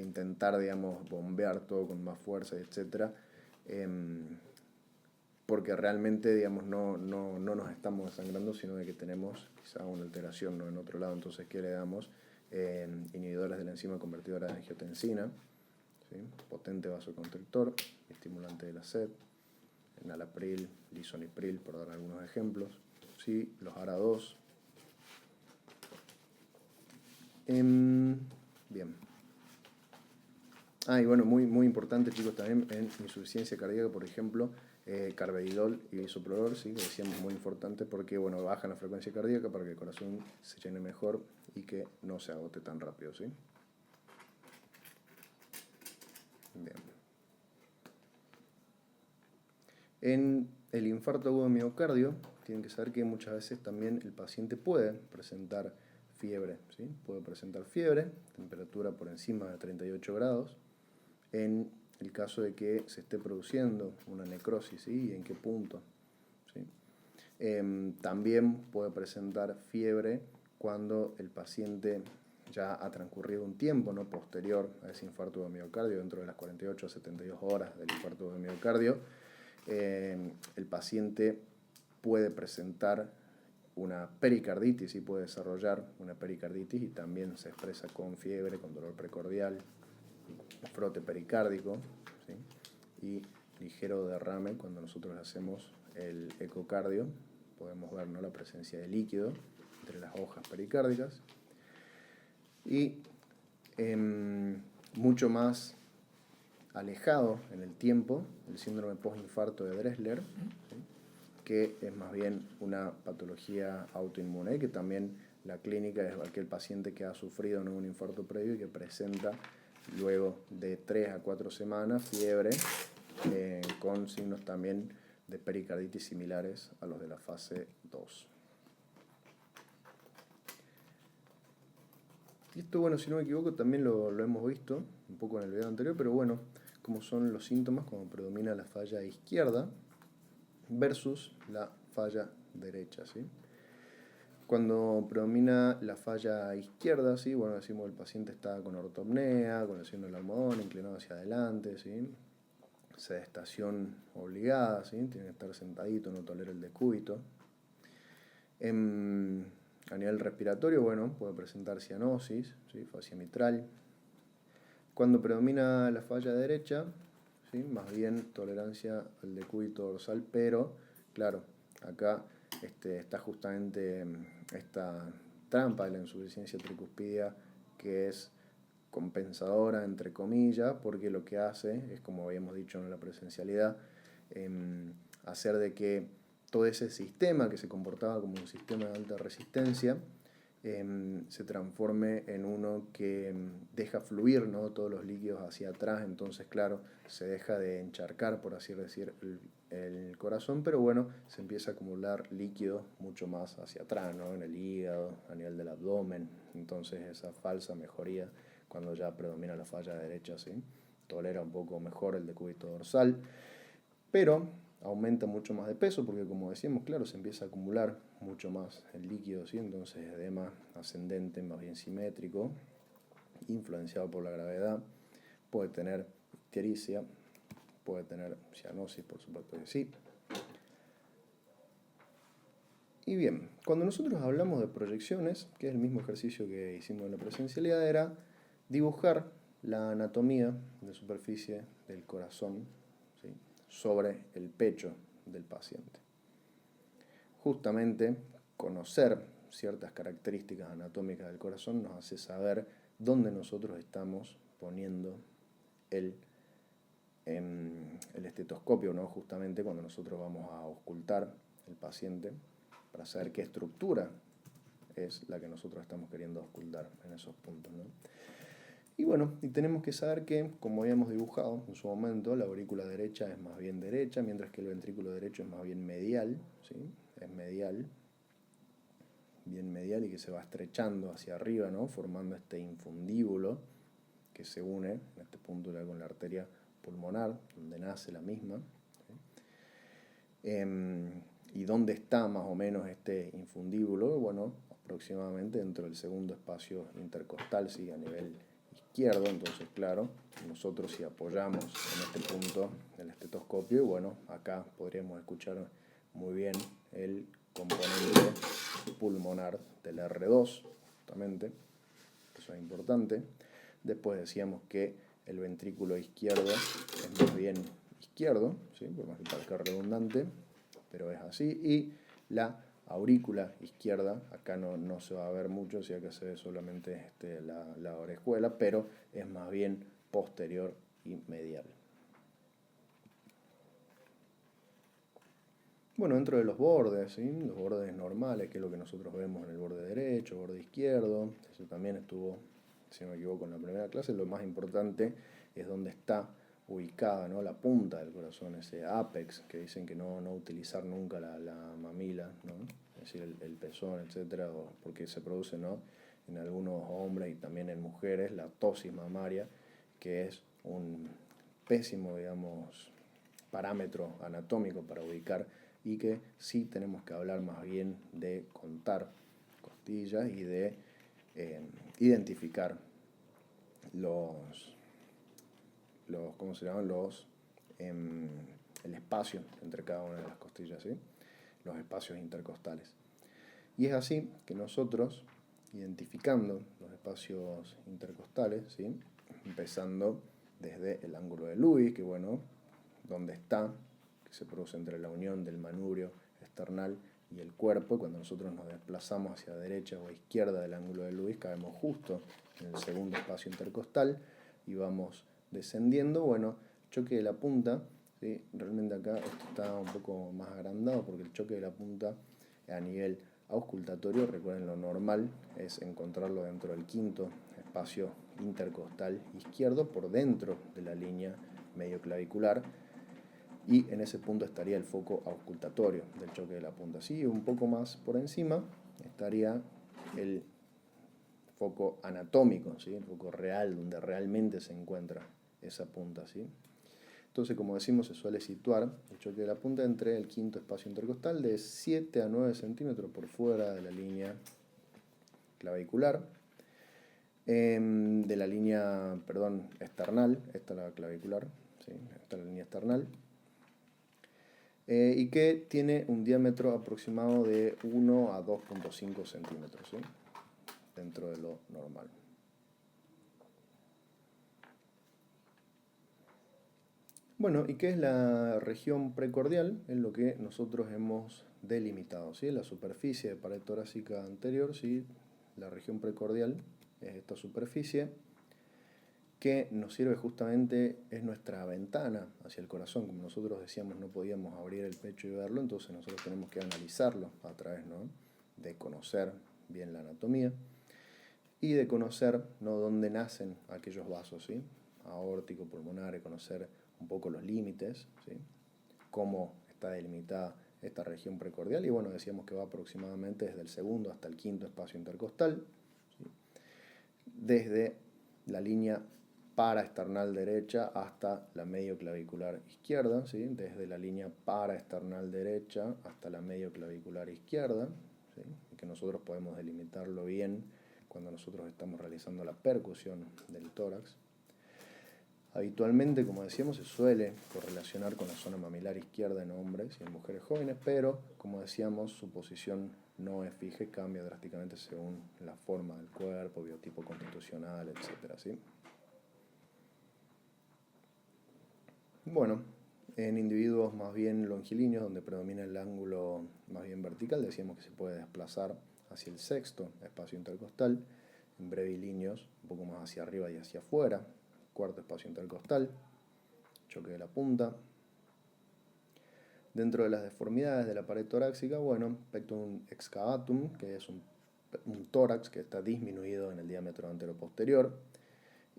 intentar, digamos, bombear todo con más fuerza, etc. Porque realmente, digamos, no nos estamos desangrando, sino de que tenemos quizá una alteración, ¿no? En otro lado. Entonces, ¿qué le damos? Inhibidores de la enzima convertidora de angiotensina, ¿sí? Potente vasoconstrictor, estimulante de la sed, enalapril, lisonipril, por dar algunos ejemplos, ¿sí? Los ARA2. Bien. Y bueno, muy importante, chicos, también en insuficiencia cardíaca, por ejemplo, carvedilol y bisoprolol, ¿sí? Que decíamos muy importante porque bueno, bajan la frecuencia cardíaca para que el corazón se llene mejor y que no se agote tan rápido, ¿sí? Bien. En el infarto agudo de miocardio, tienen que saber que muchas veces también el paciente puede presentar fiebre, ¿sí? Puede presentar fiebre, temperatura por encima de 38 grados, en el caso de que se esté produciendo una necrosis, ¿sí? ¿Y en qué punto? ¿Sí? También puede presentar fiebre cuando el paciente ya ha transcurrido un tiempo, ¿no? Posterior a ese infarto de miocardio, dentro de las 48 a 72 horas del infarto de miocardio, el paciente puede presentar una pericarditis y puede desarrollar una pericarditis y también se expresa con fiebre, con dolor precordial, frote pericárdico, ¿sí? Y ligero derrame cuando nosotros hacemos el ecocardio. Podemos ver, ¿no?, la presencia de líquido entre las hojas pericárdicas. Y mucho más alejado en el tiempo, el síndrome postinfarto de Dressler, ¿sí?, que es más bien una patología autoinmune, que también la clínica es aquel paciente que ha sufrido, ¿no?, un infarto previo y que presenta luego de 3 a 4 semanas fiebre, con signos también de pericarditis similares a los de la fase 2. Y esto, bueno, si no me equivoco, también lo hemos visto un poco en el video anterior, pero bueno, cómo son los síntomas cuando predomina la falla izquierda versus la falla derecha, ¿sí? Cuando predomina la falla izquierda, ¿sí?, bueno, decimos el paciente está con ortopnea, con el signo del almohadón, inclinado hacia adelante, ¿sí?, sedestación obligada, ¿sí?, tiene que estar sentadito, no tolera el decúbito. A nivel respiratorio, bueno, puede presentar cianosis, ¿sí?, fascia mitral. Cuando predomina la falla derecha, ¿sí?, más bien tolerancia al decúbito dorsal, pero, claro, acá está justamente esta trampa de la insuficiencia tricuspidia, que es compensadora, entre comillas, porque lo que hace es, como habíamos dicho en la presencialidad, hacer de que todo ese sistema que se comportaba como un sistema de alta resistencia se transforme en uno que deja fluir, ¿no?, todos los líquidos hacia atrás. Entonces, claro, se deja de encharcar, por así decir, el corazón, pero bueno, se empieza a acumular líquido mucho más hacia atrás, ¿no?, en el hígado, a nivel del abdomen. Entonces, esa falsa mejoría, cuando ya predomina la falla derecha, ¿sí?, tolera un poco mejor el decúbito dorsal, pero aumenta mucho más de peso porque, como decíamos, claro, se empieza a acumular mucho más el líquido, ¿sí? Entonces, edema ascendente, más bien simétrico, influenciado por la gravedad, puede tener ictericia, puede tener cianosis, por supuesto que sí. Y bien, cuando nosotros hablamos de proyecciones, que es el mismo ejercicio que hicimos en la presencialidad, era dibujar la anatomía de superficie del corazón, ¿sí?, sobre el pecho del paciente. Justamente conocer ciertas características anatómicas del corazón nos hace saber dónde nosotros estamos poniendo el estetoscopio, ¿no?, justamente cuando nosotros vamos a auscultar el paciente, para saber qué estructura es la que nosotros estamos queriendo auscultar en esos puntos, ¿no? Y bueno, y tenemos que saber que, como habíamos dibujado en su momento, la aurícula derecha es más bien derecha, mientras que el ventrículo derecho es más bien medial, ¿sí? Es medial, bien medial, y que se va estrechando hacia arriba, ¿no?, formando este infundíbulo que se une en este punto con la arteria pulmonar, donde nace la misma, ¿sí? ¿Y dónde está más o menos este infundíbulo? Bueno, aproximadamente dentro del segundo espacio intercostal, ¿sí?, a nivel izquierdo. Entonces, claro, nosotros si apoyamos en este punto el estetoscopio, y bueno, acá podríamos escuchar muy bien el componente pulmonar del R2, justamente, eso es importante. Después decíamos que el ventrículo izquierdo es más bien izquierdo, ¿sí?, por más que parezca redundante, pero es así. Y la aurícula izquierda, acá no se va a ver mucho, si acá se ve solamente la orejuela, pero es más bien posterior y medial. Bueno, dentro de los bordes, ¿sí? Los bordes normales, que es lo que nosotros vemos en el borde derecho, borde izquierdo, eso también estuvo, si no me equivoco, en la primera clase. Lo más importante es dónde está ubicada, ¿no? La punta del corazón, ese apex, que dicen que no utilizar nunca la mamila, ¿no? Es decir, el pezón, etcétera, porque se produce, ¿no? En algunos hombres y también en mujeres la ptosis mamaria, que es un pésimo, digamos, parámetro anatómico para ubicar, y que sí tenemos que hablar más bien de contar costillas y de identificar ¿cómo se llaman? El espacio entre cada una de las costillas, ¿sí? Los espacios intercostales. Y es así que nosotros, identificando los espacios intercostales, ¿sí? Empezando desde el ángulo de Lewis, que bueno, donde está, que se produce entre la unión del manubrio esternal y el cuerpo, y cuando nosotros nos desplazamos hacia derecha o izquierda del ángulo de Lewis, caemos justo en el segundo espacio intercostal y vamos descendiendo. Bueno, choque de la punta, ¿sí? Realmente acá esto está un poco más agrandado porque el choque de la punta a nivel auscultatorio, recuerden, lo normal es encontrarlo dentro del quinto espacio intercostal izquierdo por dentro de la línea medio clavicular, y en ese punto estaría el foco auscultatorio del choque de la punta. Sí, un poco más por encima estaría el foco anatómico, ¿sí? El foco real, donde realmente se encuentra esa punta, ¿sí? Entonces, como decimos, se suele situar el choque de la punta entre el quinto espacio intercostal de 7 a 9 centímetros por fuera de la línea clavicular, de la línea, perdón, esternal, esta es la clavicular, ¿sí? Esta es la línea esternal, y que tiene un diámetro aproximado de 1 a 2,5 centímetros, ¿sí? Dentro de lo normal. Bueno, ¿y qué es la región precordial? Es lo que nosotros hemos delimitado, ¿sí? La superficie de pared torácica anterior, ¿sí? La región precordial es esta superficie que nos sirve justamente, es nuestra ventana hacia el corazón. Como nosotros decíamos, no podíamos abrir el pecho y verlo, entonces nosotros tenemos que analizarlo a través, ¿no? De conocer bien la anatomía y de conocer, ¿no? Dónde nacen aquellos vasos, ¿sí? Aórtico, pulmonar, conocer un poco los límites, ¿sí? Cómo está delimitada esta región precordial, y bueno, decíamos que va aproximadamente desde el segundo hasta el quinto espacio intercostal, ¿sí? Desde la línea paraesternal derecha hasta la medioclavicular izquierda, ¿sí? Desde la línea paraesternal derecha hasta la medioclavicular izquierda, ¿sí? Y que nosotros podemos delimitarlo bien cuando nosotros estamos realizando la percusión del tórax. Habitualmente, como decíamos, se suele correlacionar con la zona mamilar izquierda en hombres y en mujeres jóvenes, pero, como decíamos, su posición no es fija y cambia drásticamente según la forma del cuerpo, biotipo constitucional, etc., ¿sí? Bueno, en individuos más bien longilíneos, donde predomina el ángulo más bien vertical, decíamos que se puede desplazar hacia el sexto espacio intercostal, en brevilíneos un poco más hacia arriba y hacia afuera, cuarto espacio intercostal, choque de la punta. Dentro de las deformidades de la pared torácica, bueno, pectorum excavatum, que es un tórax que está disminuido en el diámetro anteroposterior,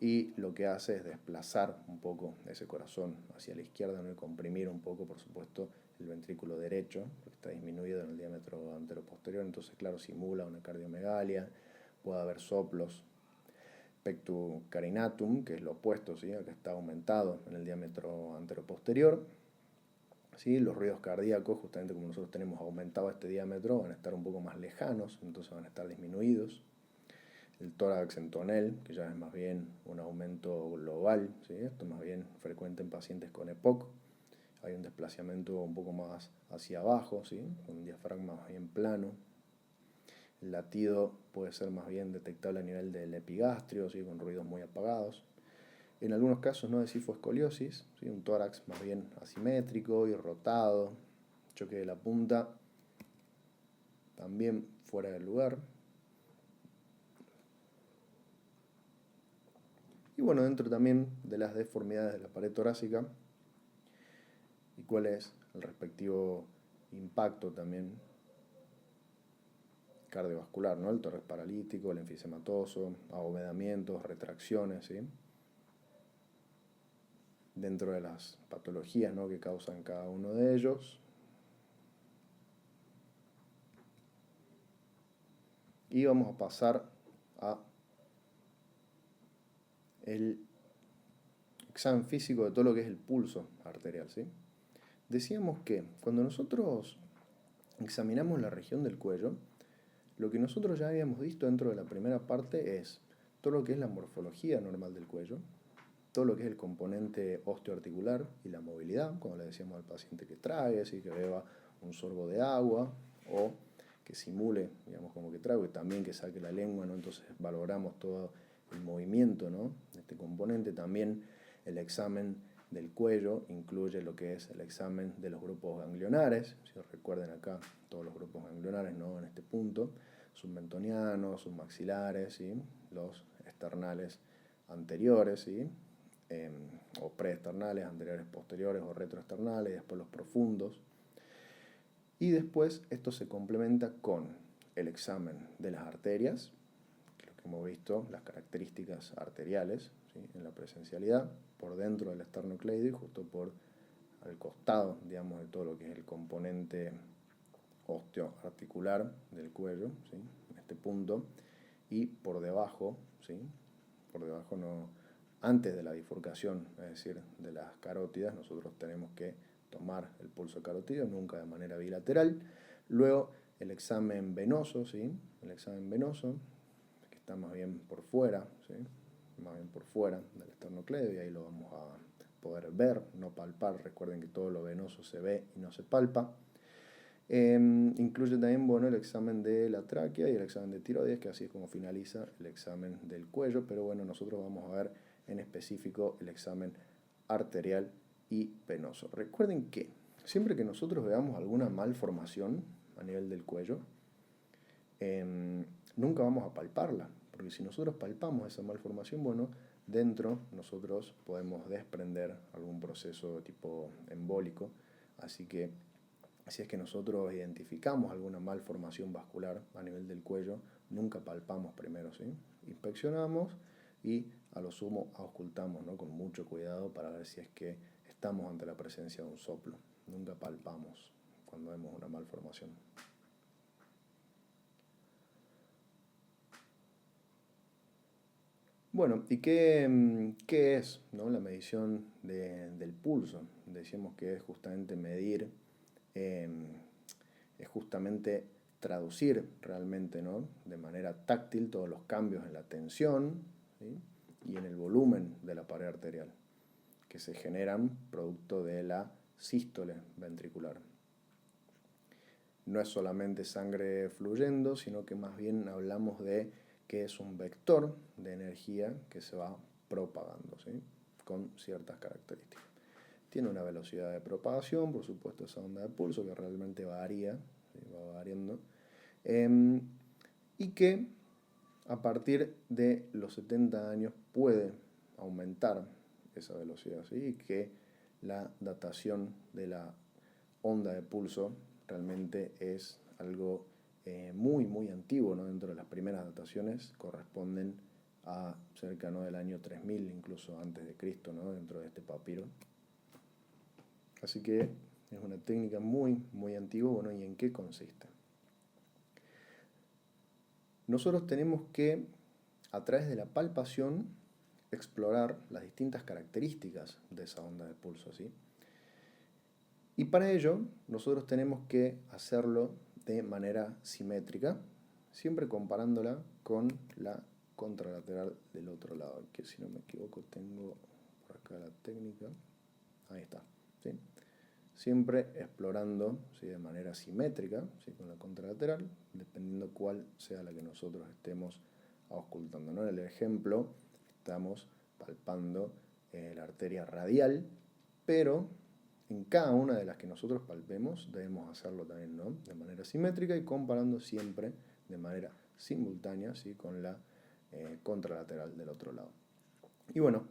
y lo que hace es desplazar un poco ese corazón hacia la izquierda, ¿no? Y comprimir un poco, por supuesto, el ventrículo derecho, porque está disminuido en el diámetro anteroposterior, entonces, claro, simula una cardiomegalia, puede haber soplos. Pectus carinatum, que es lo opuesto, ¿sí? Que está aumentado en el diámetro anteroposterior, ¿sí? Los ruidos cardíacos, justamente como nosotros tenemos aumentado este diámetro, van a estar un poco más lejanos, entonces van a estar disminuidos. El tórax en tonel, que ya es más bien un aumento global, ¿sí? Esto es más bien frecuente en pacientes con EPOC. Hay un desplazamiento un poco más hacia abajo, ¿sí? Con un diafragma más bien plano. El latido puede ser más bien detectable a nivel del epigastrio, ¿sí? Con ruidos muy apagados. En algunos casos no de cifoescoliosis, ¿sí? Un tórax más bien asimétrico y rotado, choque de la punta también fuera del lugar. Y bueno, dentro también de las deformidades de la pared torácica, y cuál es el respectivo impacto también cardiovascular, ¿no? El torrés paralítico, el enfisematoso, abovedamientos, retracciones, ¿sí? Dentro de las patologías, ¿no?, que causan cada uno de ellos. Y vamos a pasar a el examen físico de todo lo que es el pulso arterial, ¿sí? Decíamos que cuando nosotros examinamos la región del cuello, lo que nosotros ya habíamos visto dentro de la primera parte es todo lo que es la morfología normal del cuello, todo lo que es el componente osteoarticular y la movilidad, cuando le decíamos al paciente que trague, ¿sí?, que beba un sorbo de agua o que simule, digamos, como que trago, y también que saque la lengua, ¿no? Entonces valoramos todo el movimiento, ¿no?, de este componente. También el examen del cuello incluye lo que es el examen de los grupos ganglionares. Si recuerden acá todos los grupos ganglionares, ¿no?, en este punto, submentonianos, submaxilares, ¿sí?, los esternales anteriores, ¿sí?, o preesternales, anteriores, posteriores o retroesternales, y después los profundos. Y después esto se complementa con el examen de las arterias, lo que hemos visto, las características arteriales, ¿sí?, en la presencialidad, por dentro del esternocleido y justo por al costado, digamos, de todo lo que es el componente osteoarticular del cuello, ¿sí?, en este punto, y por debajo, ¿sí?, por debajo no, antes de la bifurcación, es decir, de las carótidas, nosotros tenemos que tomar el pulso carotídeo, nunca de manera bilateral. Luego el examen venoso, ¿sí?, el examen venoso, que está más bien por fuera, ¿sí?, más bien por fuera del esternocleido, y ahí lo vamos a poder ver, no palpar. Recuerden que todo lo venoso se ve y no se palpa. Incluye también, bueno, el examen de la tráquea y el examen de tiroides, que así es como finaliza el examen del cuello, pero bueno, nosotros vamos a ver en específico el examen arterial y venoso. Recuerden que siempre que nosotros veamos alguna malformación a nivel del cuello, nunca vamos a palparla, porque si nosotros palpamos esa malformación, bueno, dentro nosotros podemos desprender algún proceso de tipo embólico, así que si es que nosotros identificamos alguna malformación vascular a nivel del cuello, nunca palpamos primero, ¿sí? Inspeccionamos y a lo sumo auscultamos, ¿no?, con mucho cuidado para ver si es que estamos ante la presencia de un soplo. Nunca palpamos cuando vemos una malformación. Bueno, ¿y qué es, ¿no?, la medición del pulso? Decíamos que es justamente medir, es justamente traducir realmente, ¿no?, de manera táctil todos los cambios en la tensión, ¿sí?, y en el volumen de la pared arterial que se generan producto de la sístole ventricular. No es solamente sangre fluyendo, sino que más bien hablamos de que es un vector de energía que se va propagando, ¿sí?, con ciertas características. Tiene una velocidad de propagación, por supuesto, esa onda de pulso que realmente varía, ¿sí?, va variando, y que a partir de los 70 años puede aumentar esa velocidad, ¿sí?, y que la datación de la onda de pulso realmente es algo muy, muy antiguo, ¿no? Dentro de las primeras dataciones corresponden a cerca, ¿no?, del año 3000, incluso antes de Cristo, ¿no?, dentro de este papiro. Así que es una técnica muy, muy antigua. Bueno, ¿y en qué consiste? Nosotros tenemos que, a través de la palpación, explorar las distintas características de esa onda de pulso, ¿sí? Y para ello, nosotros tenemos que hacerlo de manera simétrica, siempre comparándola con la contralateral del otro lado, que si no me equivoco tengo por acá la técnica. Ahí está, ¿sí? Siempre explorando, ¿sí?, de manera simétrica, ¿sí?, con la contralateral, dependiendo cuál sea la que nosotros estemos auscultando, ¿no? En el ejemplo estamos palpando la arteria radial, pero en cada una de las que nosotros palpemos debemos hacerlo también, ¿no?, de manera simétrica y comparando siempre de manera simultánea, ¿sí?, con la contralateral del otro lado. Y bueno,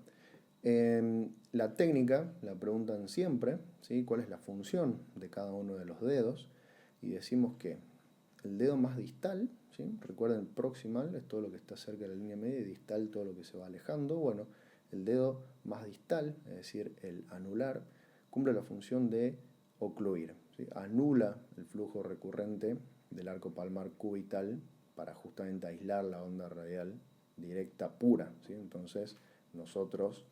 La técnica la preguntan siempre, ¿sí? ¿Cuál es la función de cada uno de los dedos? Y decimos que el dedo más distal, ¿sí? Recuerden, proximal es todo lo que está cerca de la línea media y distal todo lo que se va alejando. Bueno, el dedo más distal, es decir, el anular, cumple la función de ocluir, ¿sí? Anula el flujo recurrente del arco palmar cubital para justamente aislar la onda radial directa pura, ¿sí? Entonces nosotros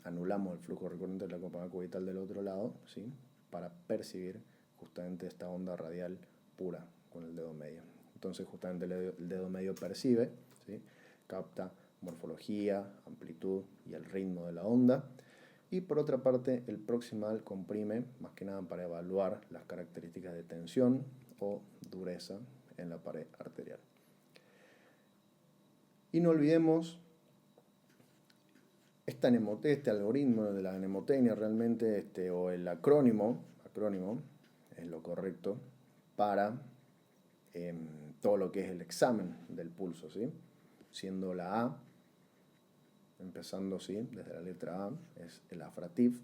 anulamos el flujo recurrente del arco palmar cubital del otro lado, ¿sí? Para percibir justamente esta onda radial pura con el dedo medio. Entonces justamente el dedo medio percibe, ¿sí? Capta morfología, amplitud y el ritmo de la onda. Y por otra parte, el proximal comprime, más que nada para evaluar las características de tensión o dureza en la pared arterial. Y no olvidemos este algoritmo de la mnemotecnia realmente, o el acrónimo es lo correcto para todo lo que es el examen del pulso, ¿sí? Siendo la A, empezando, ¿sí? Desde la letra A, es el afratif,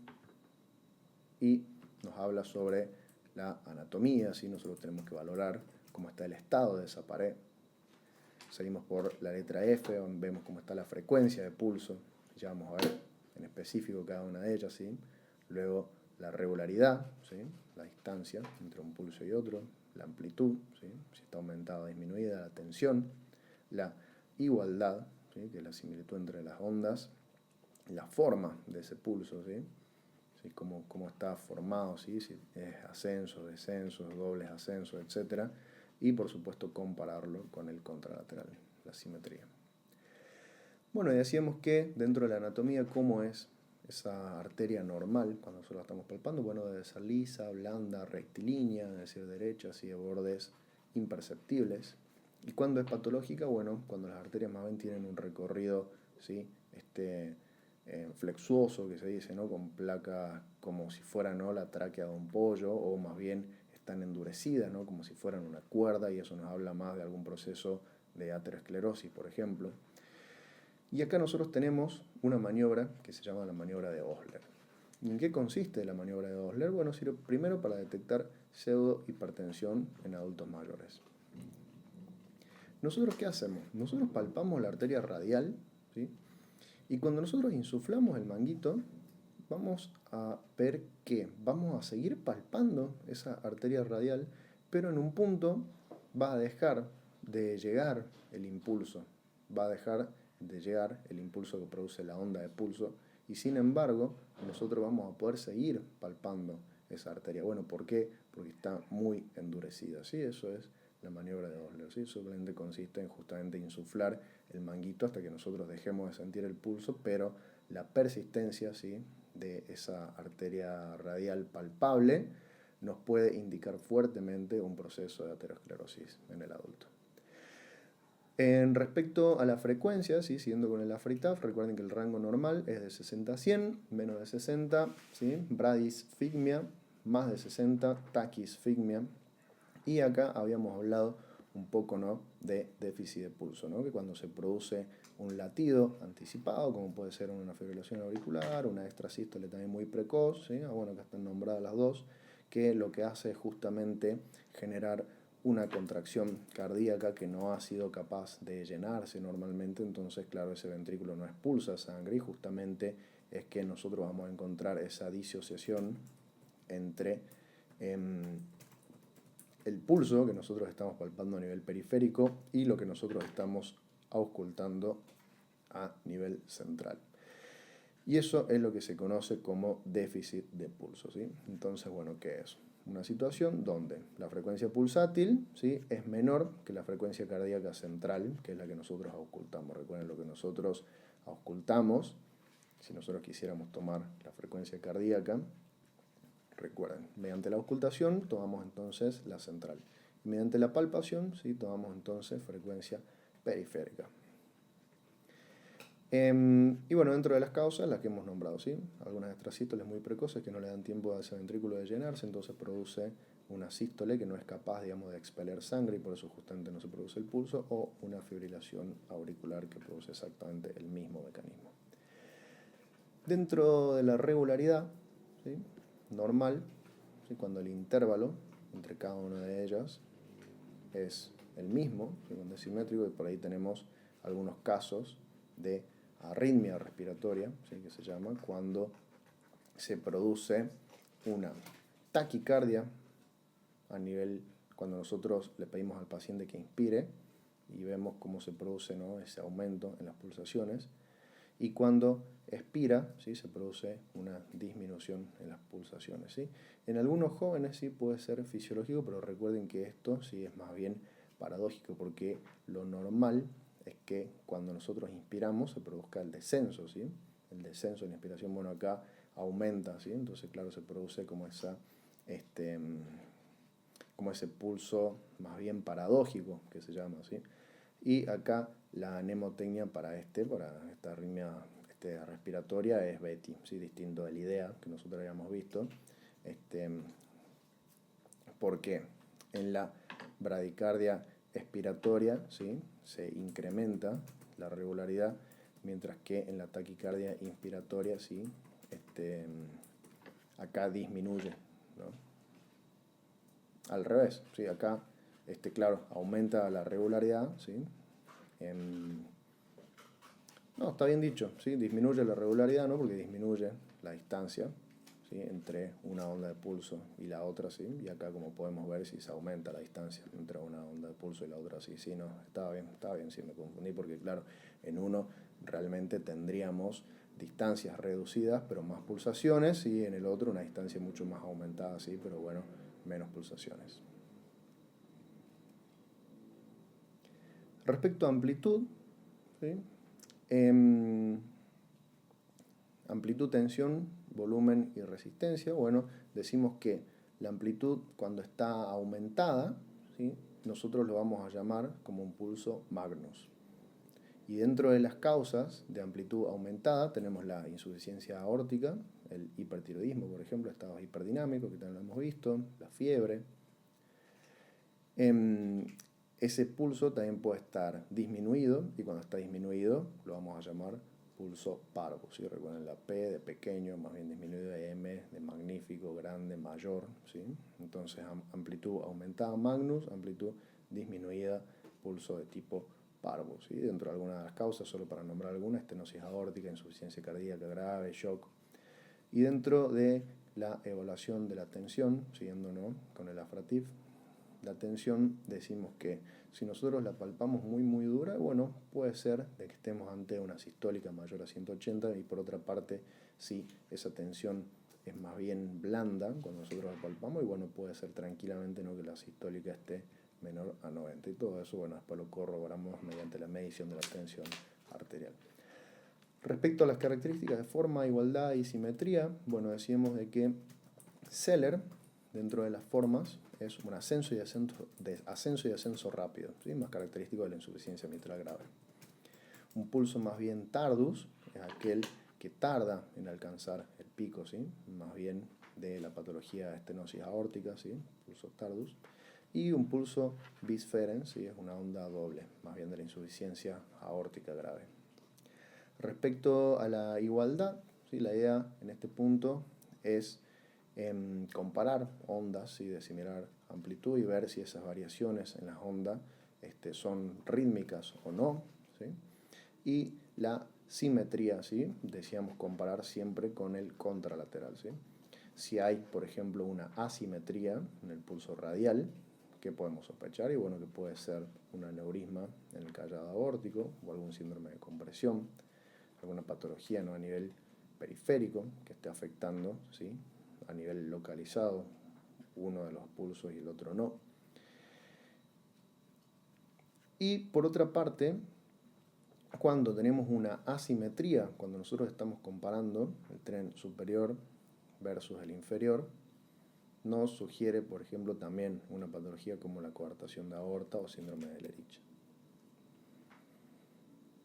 y nos habla sobre la anatomía, ¿sí? Nosotros tenemos que valorar cómo está el estado de esa pared. Seguimos por la letra F, donde vemos cómo está la frecuencia de pulso, ya vamos a ver en específico cada una de ellas, ¿sí? Luego la regularidad, ¿sí? La distancia entre un pulso y otro, la amplitud, ¿sí? Si está aumentada o disminuida, la tensión, la igualdad, ¿sí? Que es la similitud entre las ondas, la forma de ese pulso, ¿sí? ¿Sí? Cómo está formado, ¿sí? Si es ascenso, descenso, dobles ascensos, etc. Y por supuesto compararlo con el contralateral, la simetría. Bueno, y decíamos que dentro de la anatomía, ¿cómo es esa arteria normal cuando nosotros la estamos palpando? Bueno, debe ser lisa, blanda, rectilínea, es decir, derecha, así de bordes imperceptibles. ¿Y cuando es patológica? Bueno, cuando las arterias más bien tienen un recorrido, ¿sí? Flexuoso, que se dice, ¿no? Con placas como si fueran, ¿no? La tráquea de un pollo, o más bien están endurecidas, ¿no? Como si fueran una cuerda, y eso nos habla más de algún proceso de aterosclerosis, por ejemplo. Y acá nosotros tenemos una maniobra que se llama la maniobra de Osler. ¿Y en qué consiste la maniobra de Osler? Bueno, sirve primero para detectar pseudohipertensión en adultos mayores. ¿Nosotros qué hacemos? Nosotros palpamos la arteria radial, ¿sí? Y cuando nosotros insuflamos el manguito, vamos a ver que vamos a seguir palpando esa arteria radial, pero en un punto va a dejar de llegar el impulso, va a dejar de llegar el impulso que produce la onda de pulso, y sin embargo nosotros vamos a poder seguir palpando esa arteria. Bueno, ¿por qué? Porque está muy endurecida, ¿sí? Eso es la maniobra de Osler, ¿sí? Simplemente consiste en justamente insuflar el manguito hasta que nosotros dejemos de sentir el pulso, pero la persistencia, ¿sí? De esa arteria radial palpable nos puede indicar fuertemente un proceso de aterosclerosis en el adulto. En respecto a la frecuencia, ¿sí? Siguiendo con el AFRITAF, recuerden que el rango normal es de 60 a 100, menos de 60, ¿sí? Bradysfigmia, más de 60, taquisfigmia. Y acá habíamos hablado un poco, ¿no? De déficit de pulso, ¿no? Que cuando se produce un latido anticipado, como puede ser una fibrilación auricular, una extrasístole también muy precoz, ¿sí? Bueno, acá están nombradas las dos, que lo que hace es justamente generar una contracción cardíaca que no ha sido capaz de llenarse normalmente, entonces claro, ese ventrículo no expulsa sangre, y justamente es que nosotros vamos a encontrar esa disociación entre el pulso que nosotros estamos palpando a nivel periférico y lo que nosotros estamos auscultando a nivel central. Y eso es lo que se conoce como déficit de pulso, ¿sí? Entonces, bueno, ¿qué es? Una situación donde la frecuencia pulsátil, ¿sí? Es menor que la frecuencia cardíaca central, que es la que nosotros auscultamos. Recuerden, lo que nosotros auscultamos, si nosotros quisiéramos tomar la frecuencia cardíaca, recuerden, mediante la auscultación tomamos entonces la central. Y mediante la palpación, ¿sí? Tomamos entonces frecuencia periférica. Y bueno, dentro de las causas, las que hemos nombrado, ¿sí? Algunas extrasístoles muy precoces que no le dan tiempo a ese ventrículo de llenarse, entonces produce una sístole que no es capaz, digamos, de expeler sangre, y por eso justamente no se produce el pulso, o una fibrilación auricular que produce exactamente el mismo mecanismo. Dentro de la regularidad, ¿sí?, normal, ¿sí?, cuando el intervalo entre cada una de ellas es el mismo, ¿sí?, cuando es simétrico, y por ahí tenemos algunos casos de arritmia respiratoria, ¿sí?, que se llama cuando se produce una taquicardia a nivel, cuando nosotros le pedimos al paciente que inspire y vemos cómo se produce, ¿no?, ese aumento en las pulsaciones, y cuando expira, ¿sí?, se produce una disminución en las pulsaciones, ¿sí? En algunos jóvenes sí puede ser fisiológico, pero recuerden que esto sí es más bien paradójico, porque lo normal es que cuando nosotros inspiramos se produzca el descenso, ¿sí? El descenso de la inspiración, bueno, acá aumenta, ¿sí? Entonces, claro, se produce como como ese pulso más bien paradójico que se llama, ¿sí? Y acá la mnemotecnia para esta arritmia respiratoria es Betty, ¿sí?, distinto de la idea que nosotros habíamos visto, porque en la bradicardia expiratoria, ¿sí?, se incrementa la regularidad, mientras que en la taquicardia inspiratoria, ¿sí?, acá disminuye, ¿no? Al revés, ¿sí? Acá, claro, aumenta la regularidad, ¿sí? No, está bien dicho, ¿sí? Disminuye la regularidad, ¿no?, porque disminuye la distancia, ¿sí?, entre una onda de pulso y la otra, ¿sí? Y acá, como podemos ver, si se aumenta la distancia entre una onda de pulso y la otra, sí, sí, no, estaba bien, sí, me confundí, porque claro, en uno realmente tendríamos distancias reducidas, pero más pulsaciones, y en el otro una distancia mucho más aumentada, sí, pero bueno, menos pulsaciones. Respecto a amplitud, ¿sí?, amplitud, tensión, volumen y resistencia, bueno, decimos que la amplitud, cuando está aumentada, ¿sí?, nosotros lo vamos a llamar como un pulso Magnus. Y dentro de las causas de amplitud aumentada tenemos la insuficiencia aórtica, el hipertiroidismo, por ejemplo, estados hiperdinámicos, que también lo hemos visto, la fiebre. Ese pulso también puede estar disminuido, y cuando está disminuido lo vamos a llamar pulso parvo, ¿sí? Recuerden la P de pequeño, más bien disminuido, de M de magnífico, grande, mayor, ¿sí? Entonces amplitud aumentada Magnus, amplitud disminuida pulso de tipo parvo, ¿sí? Dentro de algunas de las causas, solo para nombrar algunas, estenosis aórtica, insuficiencia cardíaca grave, shock. Y dentro de la evaluación de la tensión, siguiendo, ¿no?, con el AFRATIF, la tensión, decimos que si nosotros la palpamos muy dura, bueno, puede ser de que estemos ante una sistólica mayor a 180, y por otra parte, si esa tensión es más bien blanda cuando nosotros la palpamos, y bueno, puede ser tranquilamente, ¿no?, que la sistólica esté menor a 90, y todo eso, bueno, después lo corroboramos mediante la medición de la tensión arterial. Respecto a las características de forma, igualdad y simetría, bueno, decíamos de que Seller, dentro de las formas, es un ascenso y descenso rápido, ¿sí?, más característico de la insuficiencia mitral grave. Un pulso más bien tardus es aquel que tarda en alcanzar el pico, ¿sí?, más bien de la patología de estenosis aórtica, ¿sí?, pulso tardus. Y un pulso bisferens, ¿sí?, es una onda doble, más bien de la insuficiencia aórtica grave. Respecto a la igualdad, ¿sí?, la idea en este punto es comparar ondas, ¿sí?, de similar amplitud, y ver si esas variaciones en las ondas son rítmicas o no, ¿sí? Y la simetría, ¿sí?, decíamos comparar siempre con el contralateral, ¿sí? Si hay, por ejemplo, una asimetría en el pulso radial, ¿qué podemos sospechar? Y bueno, que puede ser un aneurisma en el callado aórtico o algún síndrome de compresión, alguna patología, ¿no?, a nivel periférico que esté afectando, ¿sí?, a nivel localizado uno de los pulsos y el otro no. Y por otra parte, cuando tenemos una asimetría, cuando nosotros estamos comparando el tren superior versus el inferior, nos sugiere, por ejemplo, también una patología como la coartación de aorta o síndrome de Ehrlich.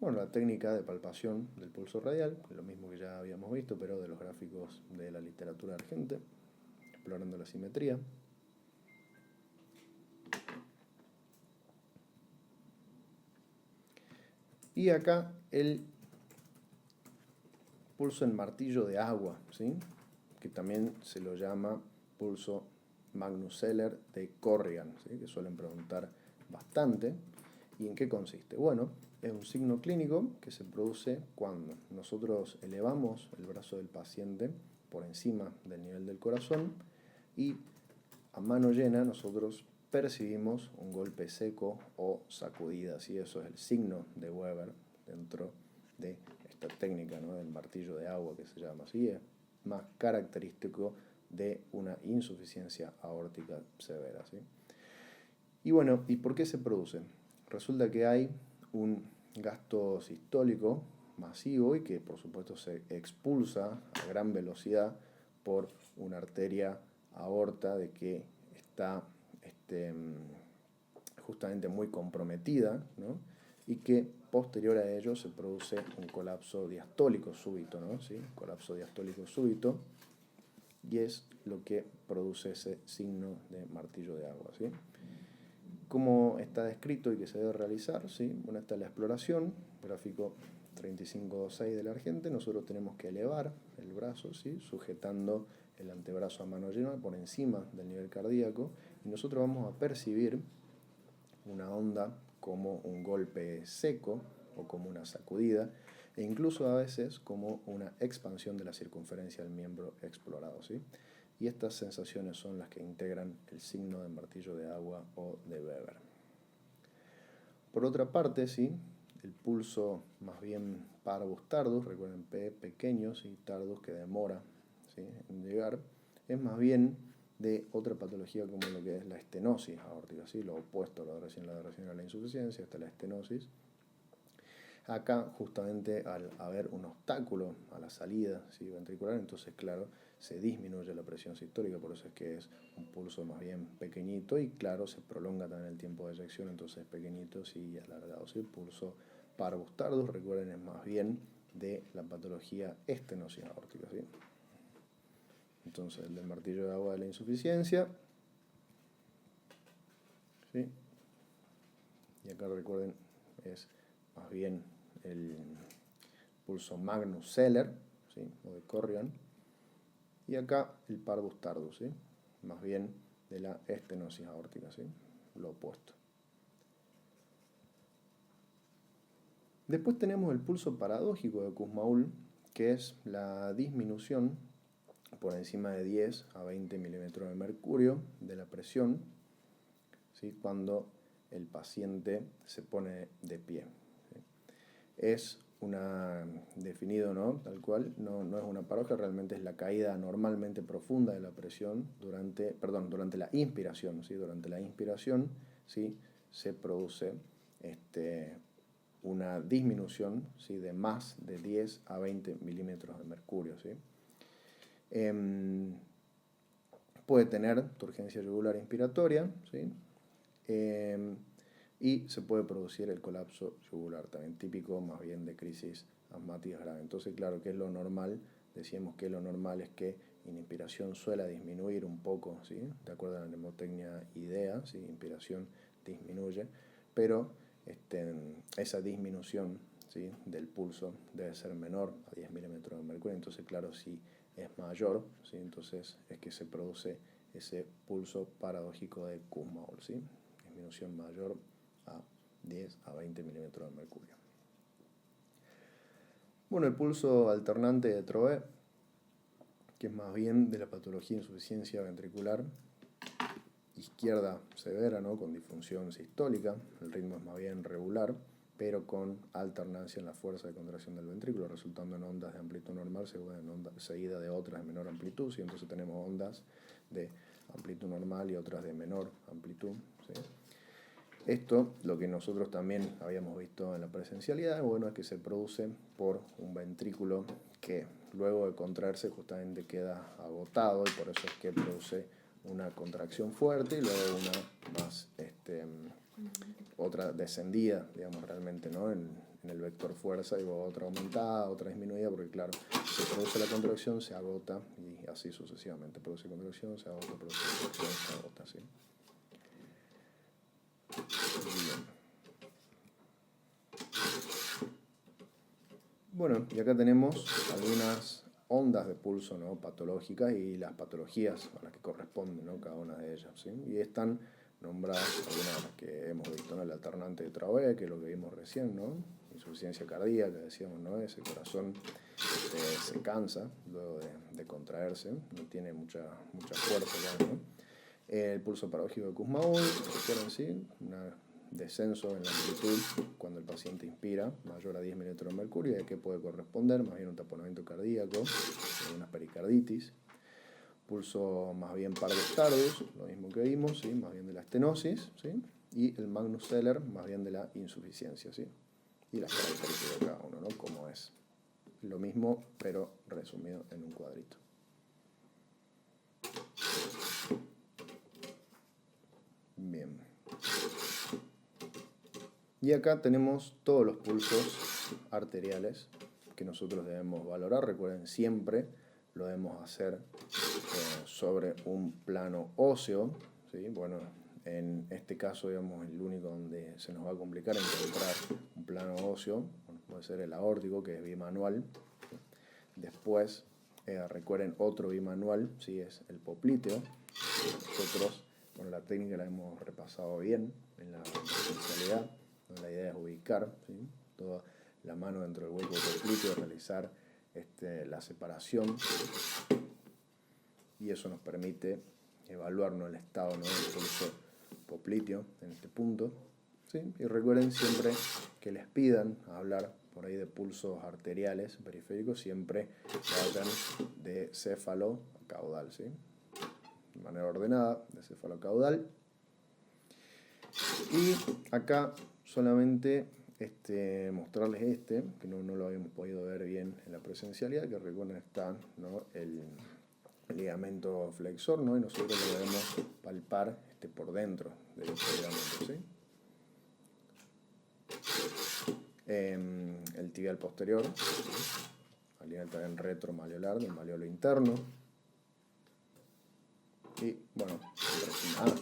Bueno, la técnica de palpación del pulso radial, lo mismo que ya habíamos visto, pero de los gráficos de la literatura argentina, explorando la simetría. Y acá el pulso en martillo de agua, ¿sí? Que también se lo llama pulso Magnus Celler de Corrigan, ¿sí? Que suelen preguntar bastante. ¿Y en qué consiste? Bueno, es un signo clínico que se produce cuando nosotros elevamos el brazo del paciente por encima del nivel del corazón y a mano llena nosotros percibimos un golpe seco o sacudida, ¿sí? Eso es el signo de Weber dentro de esta técnica, ¿no? Del martillo de agua que se llama así, es más característico de una insuficiencia aórtica severa, ¿sí? Y bueno, ¿y por qué se produce? Resulta que hay un gasto sistólico masivo y que por supuesto se expulsa a gran velocidad por una arteria aorta de que está justamente muy comprometida, ¿no? Y que posterior a ello se produce un colapso diastólico súbito, ¿no? ¿Sí? Colapso diastólico súbito, y es lo que produce ese signo de martillo de agua, ¿sí? ¿Cómo está descrito y que se debe realizar? ¿Sí? Bueno, está la exploración, gráfico 35.6 de la Argente. Nosotros tenemos que elevar el brazo, ¿sí? Sujetando el antebrazo a mano llena por encima del nivel cardíaco, y nosotros vamos a percibir una onda como un golpe seco o como una sacudida, e incluso a veces como una expansión de la circunferencia del miembro explorado, ¿sí? Y estas sensaciones son las que integran el signo de martillo de agua o de Weber. Por otra parte, ¿sí? El pulso más bien parvus tardus, recuerden P pequeños y tardus que demora, ¿sí? En llegar, es más bien de otra patología como lo que es la estenosis aórtica, ¿sí? Lo opuesto a la adoración a la insuficiencia, hasta la estenosis. Acá, justamente al haber un obstáculo a la salida, ¿sí? Ventricular, entonces, claro, se disminuye la presión sistólica, por eso es que es un pulso más bien pequeñito y, claro, se prolonga también el tiempo de eyección, entonces pequeñitos y alargados, ¿sí? El pulso parvus tardus, recuerden, es más bien de la patología estenosis aórtica, ¿sí? Entonces, el del martillo de agua de la insuficiencia, ¿sí? Y acá recuerden, es más bien el pulso Magnus Celler, ¿sí? O de Corrigan, y acá el parvus tardus, ¿sí? Más bien de la estenosis aórtica, ¿sí? Lo opuesto. Después tenemos el pulso paradójico de Kussmaul, que es la disminución por encima de 10 a 20 milímetros de mercurio de la presión, ¿sí? Cuando el paciente se pone de pie, ¿sí? Es definido, ¿no? Tal cual, no es una parodia, realmente es la caída normalmente profunda de la presión durante la inspiración, ¿sí? Durante la inspiración, ¿sí? Se produce una disminución, ¿sí? De más de 10 a 20 milímetros de mercurio, ¿sí? Puede tener turgencia yugular inspiratoria, ¿sí? Y se puede producir el colapso yugular, también típico más bien de crisis asmáticas grave. Entonces, claro, ¿qué es lo normal? Decíamos que lo normal es que en inspiración suele disminuir un poco, ¿sí? De acuerdo a la mnemotecnia IDEA, ¿sí? Inspiración disminuye, pero esa disminución, ¿sí? Del pulso debe ser menor a 10 milímetros de mercurio. Entonces, claro, si es mayor, ¿sí? Entonces es que se produce ese pulso paradójico de Kussmaul, ¿sí? Disminución mayor a 10 a 20 milímetros de mercurio. Bueno, el pulso alternante de Troe, que es más bien de la patología de insuficiencia ventricular izquierda severa, ¿no? Con disfunción sistólica, el ritmo es más bien regular, pero con alternancia en la fuerza de contracción del ventrículo, resultando en ondas de amplitud normal seguida de otras de menor amplitud, ¿sí? Entonces tenemos ondas de amplitud normal y otras de menor amplitud, ¿sí? Esto, lo que nosotros también habíamos visto en la presencialidad, bueno, es que se produce por un ventrículo que luego de contraerse justamente queda agotado, y por eso es que produce una contracción fuerte y luego una más, otra descendida, digamos, realmente, ¿no? En el vector fuerza, y luego otra aumentada, otra disminuida, porque claro, se produce la contracción, se agota, y así sucesivamente. Produce contracción, se agota, produce contracción, se agota, ¿sí? Bien. Bueno, y acá tenemos algunas ondas de pulso, ¿no?, patológicas y las patologías a las que corresponden, ¿no?, cada una de ellas, ¿sí? Y están nombradas algunas de las que hemos visto, ¿no? El alternante de Traube, que es lo que vimos recién, ¿no? Insuficiencia cardíaca, decíamos, ¿no? Ese corazón se cansa luego de contraerse, no tiene mucha fuerza ya, ¿no? El pulso paradójico de Kussmaul, recuerden, sí, un descenso en la amplitud cuando el paciente inspira, mayor a 10 milímetros de mercurio, y a qué puede corresponder, más bien un taponamiento cardíaco, una pericarditis. Pulso más bien Parvus tardus, lo mismo que vimos, ¿sí?, más bien de la estenosis, ¿sí? Y el Magnus Celler, más bien de la insuficiencia, ¿sí? Y las características de cada uno, ¿no?, cómo es. Lo mismo, pero resumido en un cuadrito. Bien. Y acá tenemos todos los pulsos arteriales que nosotros debemos valorar. Recuerden, siempre lo debemos hacer sobre un plano óseo, ¿sí? Bueno, en este caso, digamos, el único donde se nos va a complicar encontrar un plano óseo, bueno, puede ser el aórtico, que es bimanual. Después, recuerden, otro bimanual, ¿sí?, es el popliteo. Nosotros, bueno, la técnica la hemos repasado bien en la especialidad. La idea es ubicar, ¿sí?, toda la mano dentro del hueco popliteo, realizar la separación, y eso nos permite evaluar, ¿no?, el estado, ¿no?, del pulso popliteo en este punto, ¿sí? Y recuerden siempre que les pidan hablar por ahí de pulsos arteriales periféricos, siempre vayan de céfalo a caudal, ¿sí?, de manera ordenada, de céfalo a caudal. Y acá solamente mostrarles que no lo habíamos podido ver bien en la presencialidad, que recuerden está, ¿no?, el ligamento flexor, ¿no?, y nosotros lo debemos palpar por dentro del ligamento, ¿sí? El tibial posterior, ¿sí?, al nivel también retromaleolar del maleolo interno. Y bueno,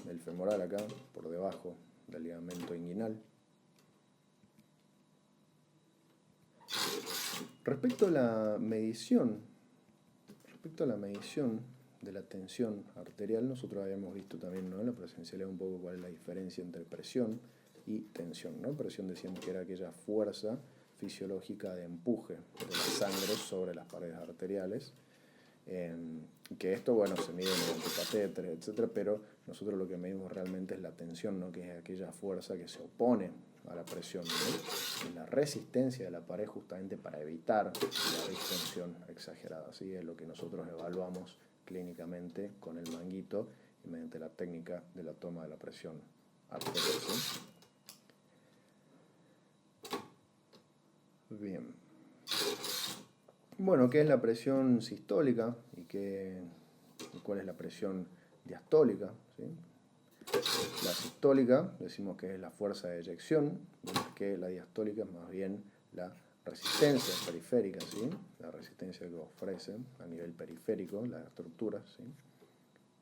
el femoral acá, por debajo del ligamento inguinal. Respecto a la medición de la tensión arterial, nosotros habíamos visto también, ¿no?, en la presencialidad un poco cuál es la diferencia entre presión y tensión, ¿no? Presión decíamos que era aquella fuerza fisiológica de empuje de la sangre sobre las paredes arteriales, que esto, bueno, se mide mediante catéteres, etcétera, pero nosotros lo que medimos realmente es la tensión, ¿no?, que es aquella fuerza que se opone a la presión, ¿no?, y la resistencia de la pared justamente para evitar la distensión exagerada. Así es lo que nosotros evaluamos clínicamente con el manguito y mediante la técnica de la toma de la presión arterial, ¿sí? Bien. Bueno, ¿qué es la presión sistólica y cuál es la presión diastólica, ¿sí? La sistólica decimos que es la fuerza de eyección, mientras que la diastólica es más bien la resistencia periférica, ¿sí?, la resistencia que ofrecen a nivel periférico las estructuras, ¿sí?,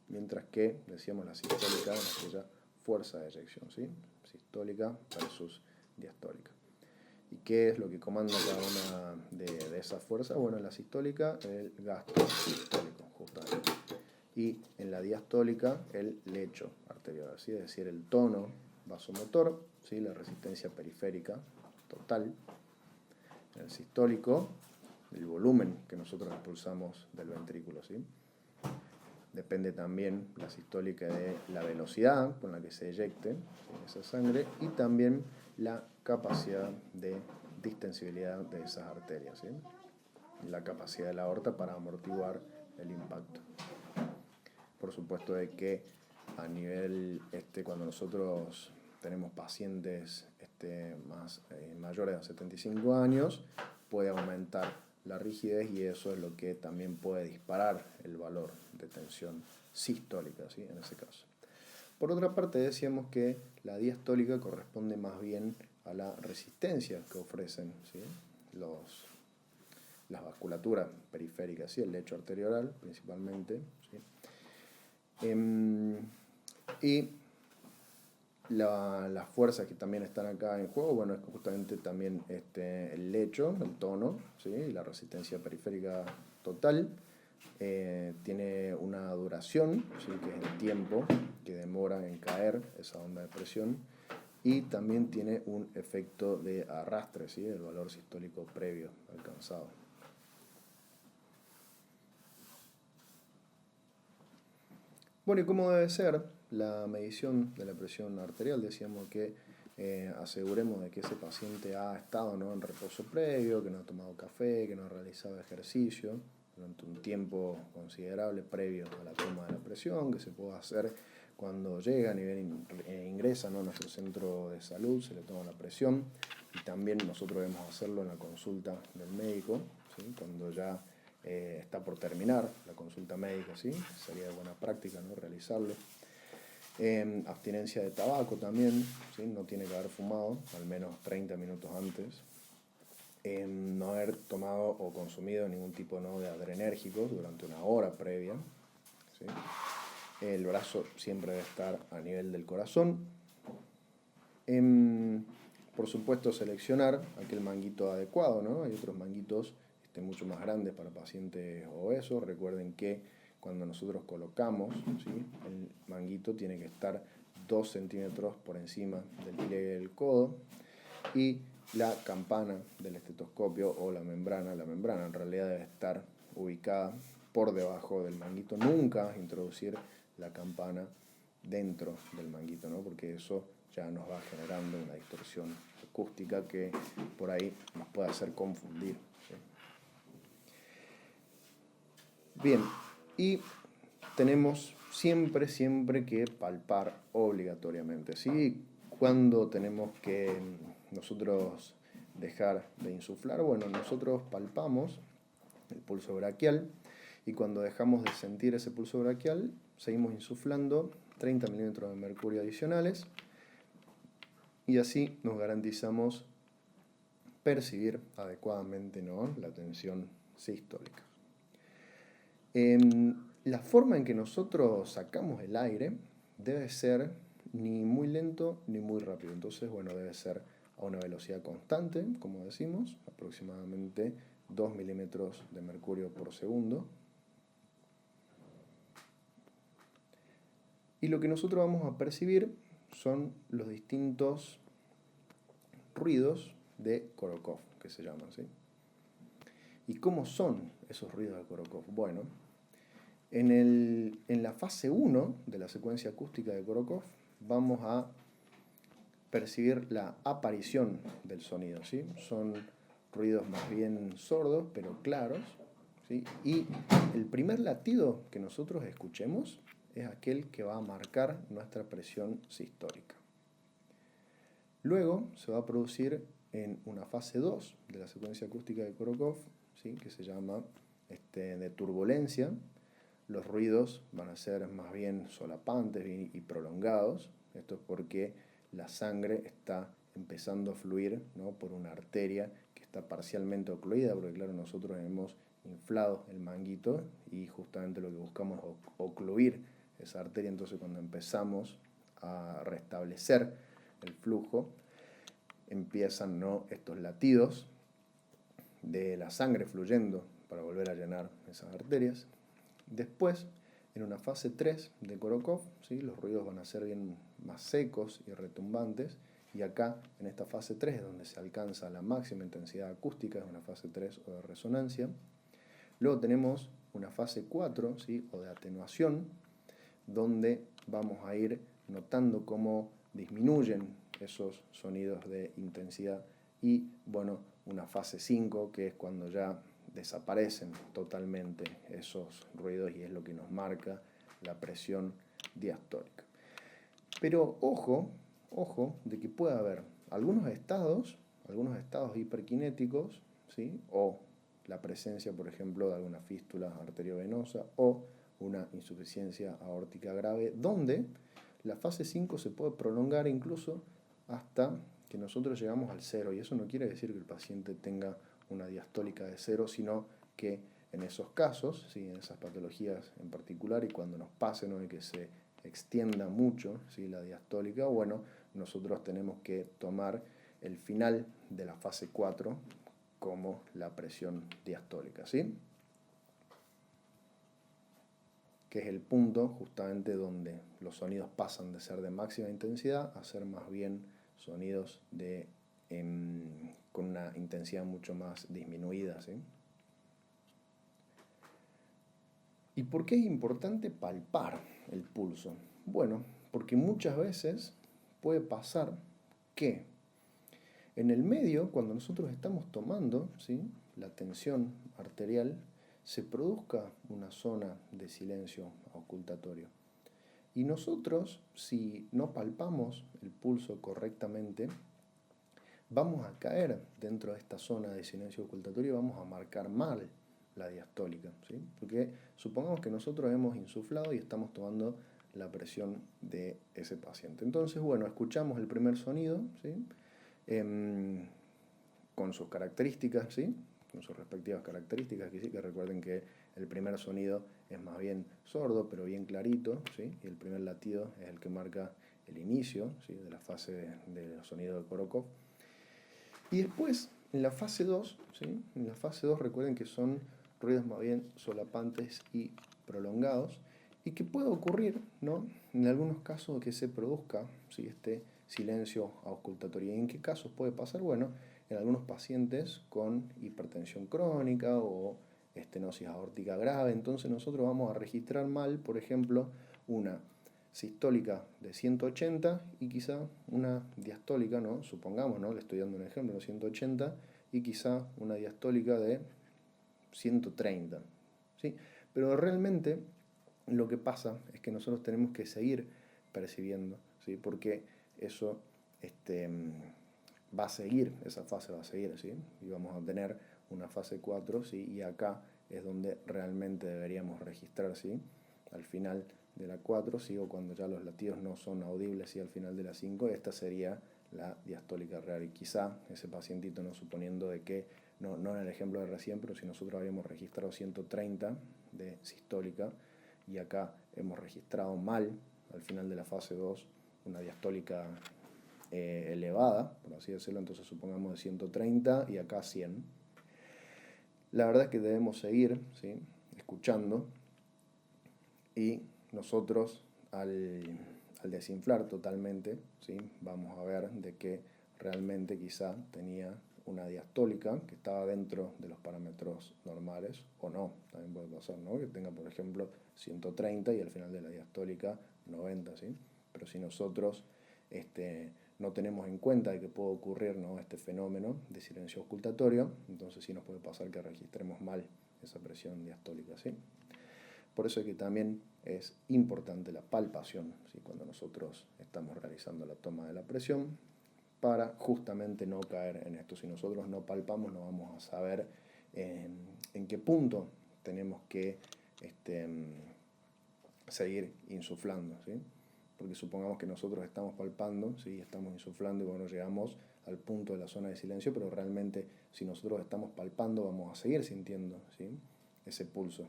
mientras que decíamos la sistólica es aquella fuerza de eyección, ¿sí?, sistólica versus diastólica. ¿Y qué es lo que comanda cada una de esas fuerzas? Bueno, en la sistólica el gasto sistólico, justamente. Y en la diastólica el lecho arterial, ¿sí?, es decir, el tono vasomotor, ¿sí?, la resistencia periférica total. En el sistólico, el volumen que nosotros expulsamos del ventrículo, ¿sí? Depende también la sistólica de la velocidad con la que se eyecte, ¿sí?, esa sangre, y también la capacidad de distensibilidad de esas arterias, ¿sí?, la capacidad de la aorta para amortiguar el impacto. Por supuesto de que a nivel, cuando nosotros tenemos pacientes mayores de 75 años, puede aumentar la rigidez y eso es lo que también puede disparar el valor de tensión sistólica, ¿sí?, en ese caso. Por otra parte, decíamos que la diastólica corresponde más bien a la resistencia que ofrecen, ¿sí?, las vasculaturas periféricas, ¿sí?, el lecho arterioral principalmente, ¿sí? Y Las fuerzas que también están acá en juego, bueno, es justamente también el lecho, el tono, ¿sí? La resistencia periférica total. Tiene una duración, ¿sí? Que es el tiempo que demora en caer esa onda de presión. Y también tiene un efecto de arrastre, ¿sí? El valor sistólico previo alcanzado. Bueno, ¿y cómo debe ser la medición de la presión arterial? Decíamos que aseguremos de que ese paciente ha estado, ¿no?, en reposo previo, que no ha tomado café, que no ha realizado ejercicio durante un tiempo considerable previo a la toma de la presión, que se pueda hacer cuando llega, ingresa, ¿no?, a nuestro centro de salud, se le toma la presión, y también nosotros debemos hacerlo en la consulta del médico, ¿sí? Cuando ya está por terminar la consulta médica, ¿sí? Sería de buena práctica, ¿no?, realizarlo. Abstinencia de tabaco también, ¿sí? No tiene que haber fumado, al menos 30 minutos antes. No haber tomado o consumido ningún tipo, ¿no?, de adrenérgicos durante una hora previa, ¿sí? El brazo siempre debe estar a nivel del corazón. Por supuesto, seleccionar aquel manguito adecuado, ¿no? Hay otros manguitos mucho más grandes para pacientes obesos. Recuerden que cuando nosotros colocamos, ¿sí?, el manguito tiene que estar 2 centímetros por encima del pliegue del codo, y la campana del estetoscopio o la membrana en realidad debe estar ubicada por debajo del manguito. Nunca introducir la campana dentro del manguito, ¿no?, porque eso ya nos va generando una distorsión acústica que por ahí nos puede hacer confundir, ¿sí? Bien, y tenemos siempre que palpar obligatoriamente, ¿sí? ¿Cuándo tenemos que nosotros dejar de insuflar? Bueno, nosotros palpamos el pulso braquial, y cuando dejamos de sentir ese pulso braquial, seguimos insuflando 30 milímetros de mercurio adicionales, y así nos garantizamos percibir adecuadamente, ¿no?, la tensión sistólica. La forma en que nosotros sacamos el aire debe ser ni muy lento ni muy rápido. Entonces, bueno, debe ser a una velocidad constante, como decimos, aproximadamente 2 milímetros de mercurio por segundo. Y lo que nosotros vamos a percibir son los distintos ruidos de Korokov, que se llaman, ¿sí? ¿Y cómo son esos ruidos de Korokov? Bueno, en la fase 1 de la secuencia acústica de Korokov vamos a percibir la aparición del sonido, ¿sí? Son ruidos más bien sordos, pero claros, ¿sí? Y el primer latido que nosotros escuchemos es aquel que va a marcar nuestra presión sistólica. Luego se va a producir en una fase 2 de la secuencia acústica de Korokov, ¿sí?, que se llama de turbulencia. Los ruidos van a ser más bien solapantes y prolongados. Esto es porque la sangre está empezando a fluir, ¿no?, por una arteria que está parcialmente ocluida, porque claro, nosotros hemos inflado el manguito y justamente lo que buscamos es ocluir esa arteria. Entonces, cuando empezamos a restablecer el flujo, empiezan, ¿no?, estos latidos de la sangre fluyendo para volver a llenar esas arterias. Después, en una fase 3 de Korokov, ¿sí?, los ruidos van a ser bien más secos y retumbantes, y acá, en esta fase 3, es donde se alcanza la máxima intensidad acústica, es una fase 3 o de resonancia. Luego tenemos una fase 4, ¿sí?, o de atenuación, donde vamos a ir notando cómo disminuyen esos sonidos de intensidad, y bueno, una fase 5, que es cuando ya desaparecen totalmente esos ruidos y es lo que nos marca la presión diastólica. Pero ojo de que puede haber algunos estados hiperkinéticos, ¿sí?, o la presencia, por ejemplo, de alguna fístula arteriovenosa o una insuficiencia aórtica grave, donde la fase 5 se puede prolongar incluso hasta que nosotros llegamos al 0, y eso no quiere decir que el paciente tenga una diastólica de 0, sino que en esos casos, ¿sí?, en esas patologías en particular, y cuando nos pase, ¿no?, de que se extienda mucho, ¿sí?, la diastólica, bueno, nosotros tenemos que tomar el final de la fase 4 como la presión diastólica, ¿sí? Que es el punto justamente donde los sonidos pasan de ser de máxima intensidad a ser más bien sonidos con una intensidad mucho más disminuida, ¿sí? ¿Y por qué es importante palpar el pulso? Bueno, porque muchas veces puede pasar que en el medio, cuando nosotros estamos tomando, ¿sí?, la tensión arterial, se produzca una zona de silencio auscultatorio. Y nosotros, si no palpamos el pulso correctamente, vamos a caer dentro de esta zona de silencio auscultatorio y vamos a marcar mal la diastólica, ¿sí? Porque supongamos que nosotros hemos insuflado y estamos tomando la presión de ese paciente. Entonces, bueno, escuchamos el primer sonido, ¿sí?, con sus características, ¿sí?, con sus respectivas características, que recuerden que el primer sonido es más bien sordo, pero bien clarito, ¿sí?, y el primer latido es el que marca el inicio, ¿sí?, de la fase del sonido de Korokov. Y después, en la fase 2, ¿sí?, en la fase 2 recuerden que son ruidos más bien solapantes y prolongados, y que puede ocurrir, ¿no?, en algunos casos que se produzca, ¿sí?, este silencio auscultatorio. ¿Y en qué casos puede pasar? Bueno, en algunos pacientes con hipertensión crónica o estenosis aórtica grave. Entonces nosotros vamos a registrar mal, por ejemplo, una sistólica de 180 y quizá una diastólica, ¿no?, supongamos, ¿no?, le estoy dando un ejemplo, 180 y quizá una diastólica de 130, ¿sí? Pero realmente lo que pasa es que nosotros tenemos que seguir percibiendo, ¿sí?, porque eso va a seguir, esa fase va a seguir, ¿sí?, y vamos a tener una fase 4, ¿sí?, y acá es donde realmente deberíamos registrar, ¿sí?, al final de la 4, ¿sí?, o cuando ya los latidos no son audibles, ¿sí?, al final de la 5, esta sería la diastólica real. Y quizá ese pacientito, no suponiendo de que, no en el ejemplo de recién, pero si nosotros habíamos registrado 130 de sistólica y acá hemos registrado mal, al final de la fase 2, una diastólica elevada, por así decirlo, entonces supongamos de 130 y acá 100. La verdad es que debemos seguir, ¿sí?, escuchando, y nosotros al desinflar totalmente, ¿sí?, vamos a ver de que realmente quizá tenía una diastólica que estaba dentro de los parámetros normales o no. También puede pasar, ¿no?, que tenga, por ejemplo, 130 y al final de la diastólica 90, ¿sí? Pero si nosotros no tenemos en cuenta de que puede ocurrir, ¿no?, este fenómeno de silencio auscultatorio, entonces sí nos puede pasar que registremos mal esa presión diastólica, ¿sí? Por eso es que también es importante la palpación, ¿sí?, cuando nosotros estamos realizando la toma de la presión, para justamente no caer en esto. Si nosotros no palpamos, no vamos a saber en qué punto tenemos que seguir insuflando, ¿sí? Porque supongamos que nosotros estamos palpando, ¿sí?, estamos insuflando y bueno, llegamos al punto de la zona de silencio, pero realmente si nosotros estamos palpando vamos a seguir sintiendo, ¿sí?, ese pulso,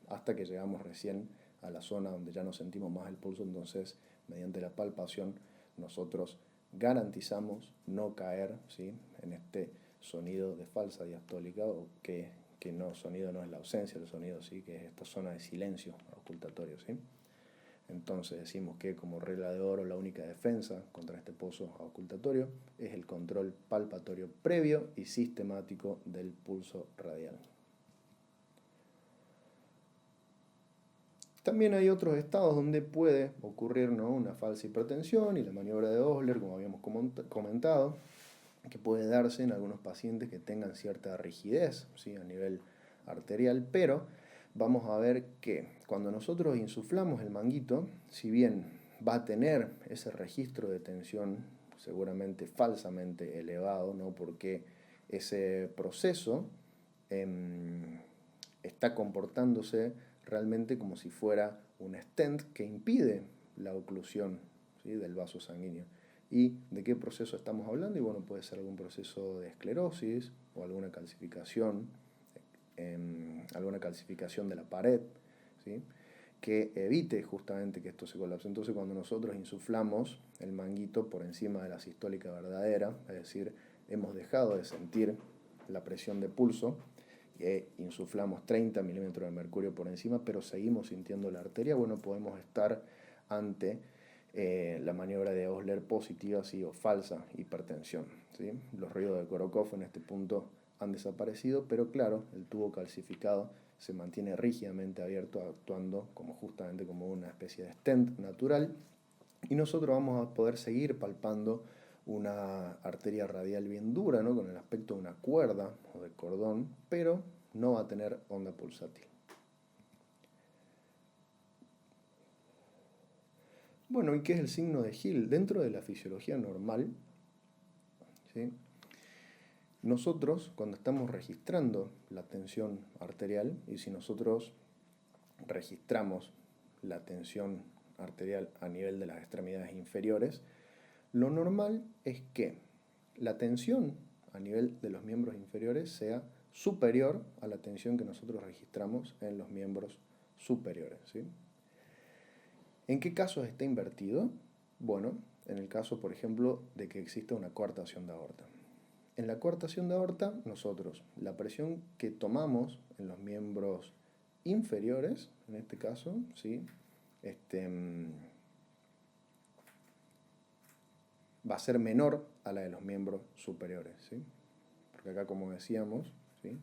hasta que llegamos recién a la zona donde ya no sentimos más el pulso. Entonces, mediante la palpación, nosotros garantizamos no caer, ¿sí?, en este sonido de falsa diastólica, o que no, sonido no es la ausencia del sonido, ¿sí?, que es esta zona de silencio auscultatorio, ¿sí? Entonces decimos que como regla de oro la única defensa contra este pozo auscultatorio es el control palpatorio previo y sistemático del pulso radial. También hay otros estados donde puede ocurrir, ¿no?, una falsa hipertensión y la maniobra de Osler, como habíamos comentado, que puede darse en algunos pacientes que tengan cierta rigidez, ¿sí?, a nivel arterial, pero vamos a ver que cuando nosotros insuflamos el manguito, si bien va a tener ese registro de tensión seguramente falsamente elevado, ¿no?, porque ese proceso está comportándose realmente como si fuera un stent que impide la oclusión, ¿sí?, del vaso sanguíneo. ¿Y de qué proceso estamos hablando? Y bueno, puede ser algún proceso de esclerosis o alguna calcificación de la pared, ¿sí? que evite justamente que esto se colapse. Entonces cuando nosotros insuflamos el manguito por encima de la sistólica verdadera, es decir, hemos dejado de sentir la presión de pulso, insuflamos 30 milímetros de mercurio por encima, pero seguimos sintiendo la arteria, bueno, podemos estar ante la maniobra de Osler positiva, ¿sí?, o falsa hipertensión, ¿sí? Los ruidos de Korokov en este punto han desaparecido, pero claro, el tubo calcificado se mantiene rígidamente abierto, actuando justamente como una especie de stent natural, y nosotros vamos a poder seguir palpando una arteria radial bien dura, ¿no?, con el aspecto de una cuerda o de cordón, pero no va a tener onda pulsátil. Bueno, ¿y qué es el signo de Hill? Dentro de la fisiología normal, ¿sí?, nosotros, cuando estamos registrando la tensión arterial, y si nosotros registramos la tensión arterial a nivel de las extremidades inferiores, lo normal es que la tensión a nivel de los miembros inferiores sea superior a la tensión que nosotros registramos en los miembros superiores, ¿sí? ¿En qué casos está invertido? Bueno, en el caso, por ejemplo, de que exista una coartación de aorta. En la coartación de aorta, nosotros, la presión que tomamos en los miembros inferiores, en este caso, ¿sí?, va a ser menor a la de los miembros superiores, ¿sí? Porque acá, como decíamos, ¿sí?,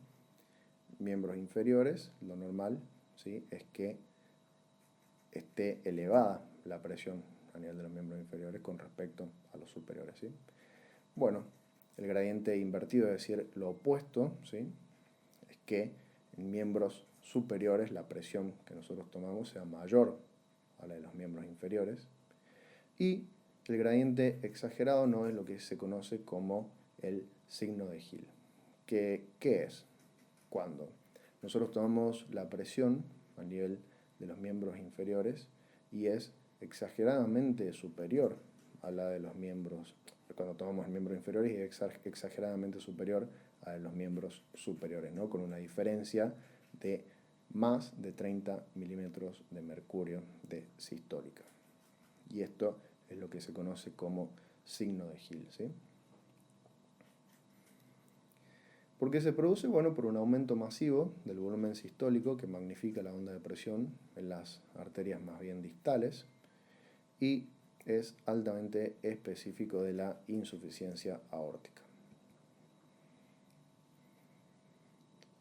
miembros inferiores, lo normal, ¿sí?, es que esté elevada la presión a nivel de los miembros inferiores con respecto a los superiores, ¿sí? Bueno, el gradiente invertido, es decir, lo opuesto, ¿sí?, es que en miembros superiores la presión que nosotros tomamos sea mayor a la de los miembros inferiores. Y el gradiente exagerado no es lo que se conoce como el signo de Hill. ¿Qué es? Cuando nosotros tomamos la presión a nivel de los miembros inferiores y es exageradamente superior a la de los miembros, cuando tomamos miembros inferiores, y es exageradamente superior a los miembros superiores, ¿no?, con una diferencia de más de 30 milímetros de mercurio de sistólica. Y esto es lo que se conoce como signo de Hill, ¿sí? ¿Por qué se produce? Bueno, por un aumento masivo del volumen sistólico que magnifica la onda de presión en las arterias más bien distales y es altamente específico de la insuficiencia aórtica.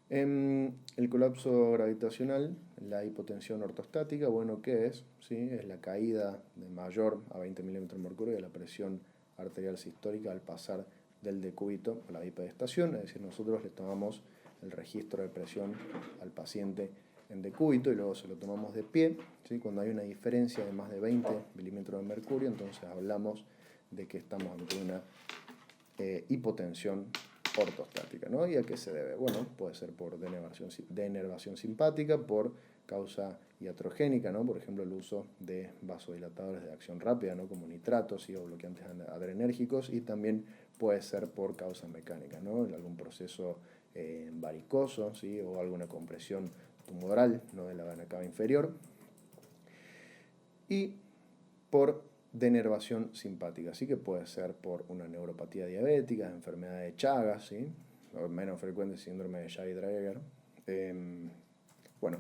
El colapso gravitacional, la hipotensión ortostática, bueno, ¿qué es? ¿Sí? Es la caída de mayor a 20 milímetros de mercurio de la presión arterial sistólica al pasar del decúbito a la bipedestación, es decir, nosotros le tomamos el registro de presión al paciente en decúbito y luego se lo tomamos de pie, ¿sí? Cuando hay una diferencia de más de 20 milímetros de mercurio, entonces hablamos de que estamos ante una hipotensión ortostática, ¿no? ¿Y a qué se debe? Bueno, puede ser por denervación simpática, por causa iatrogénica, ¿no? Por ejemplo, el uso de vasodilatadores de acción rápida, ¿no?, como nitratos o bloqueantes adrenérgicos, y también puede ser por causa mecánica, ¿no?, algún proceso varicoso, ¿sí?, o alguna compresión tumoral, ¿no?, de la vena cava inferior, y por denervación simpática, así que puede ser por una neuropatía diabética, enfermedad de Chagas, ¿sí?, o menos frecuente síndrome de Shai-Drager. Bueno,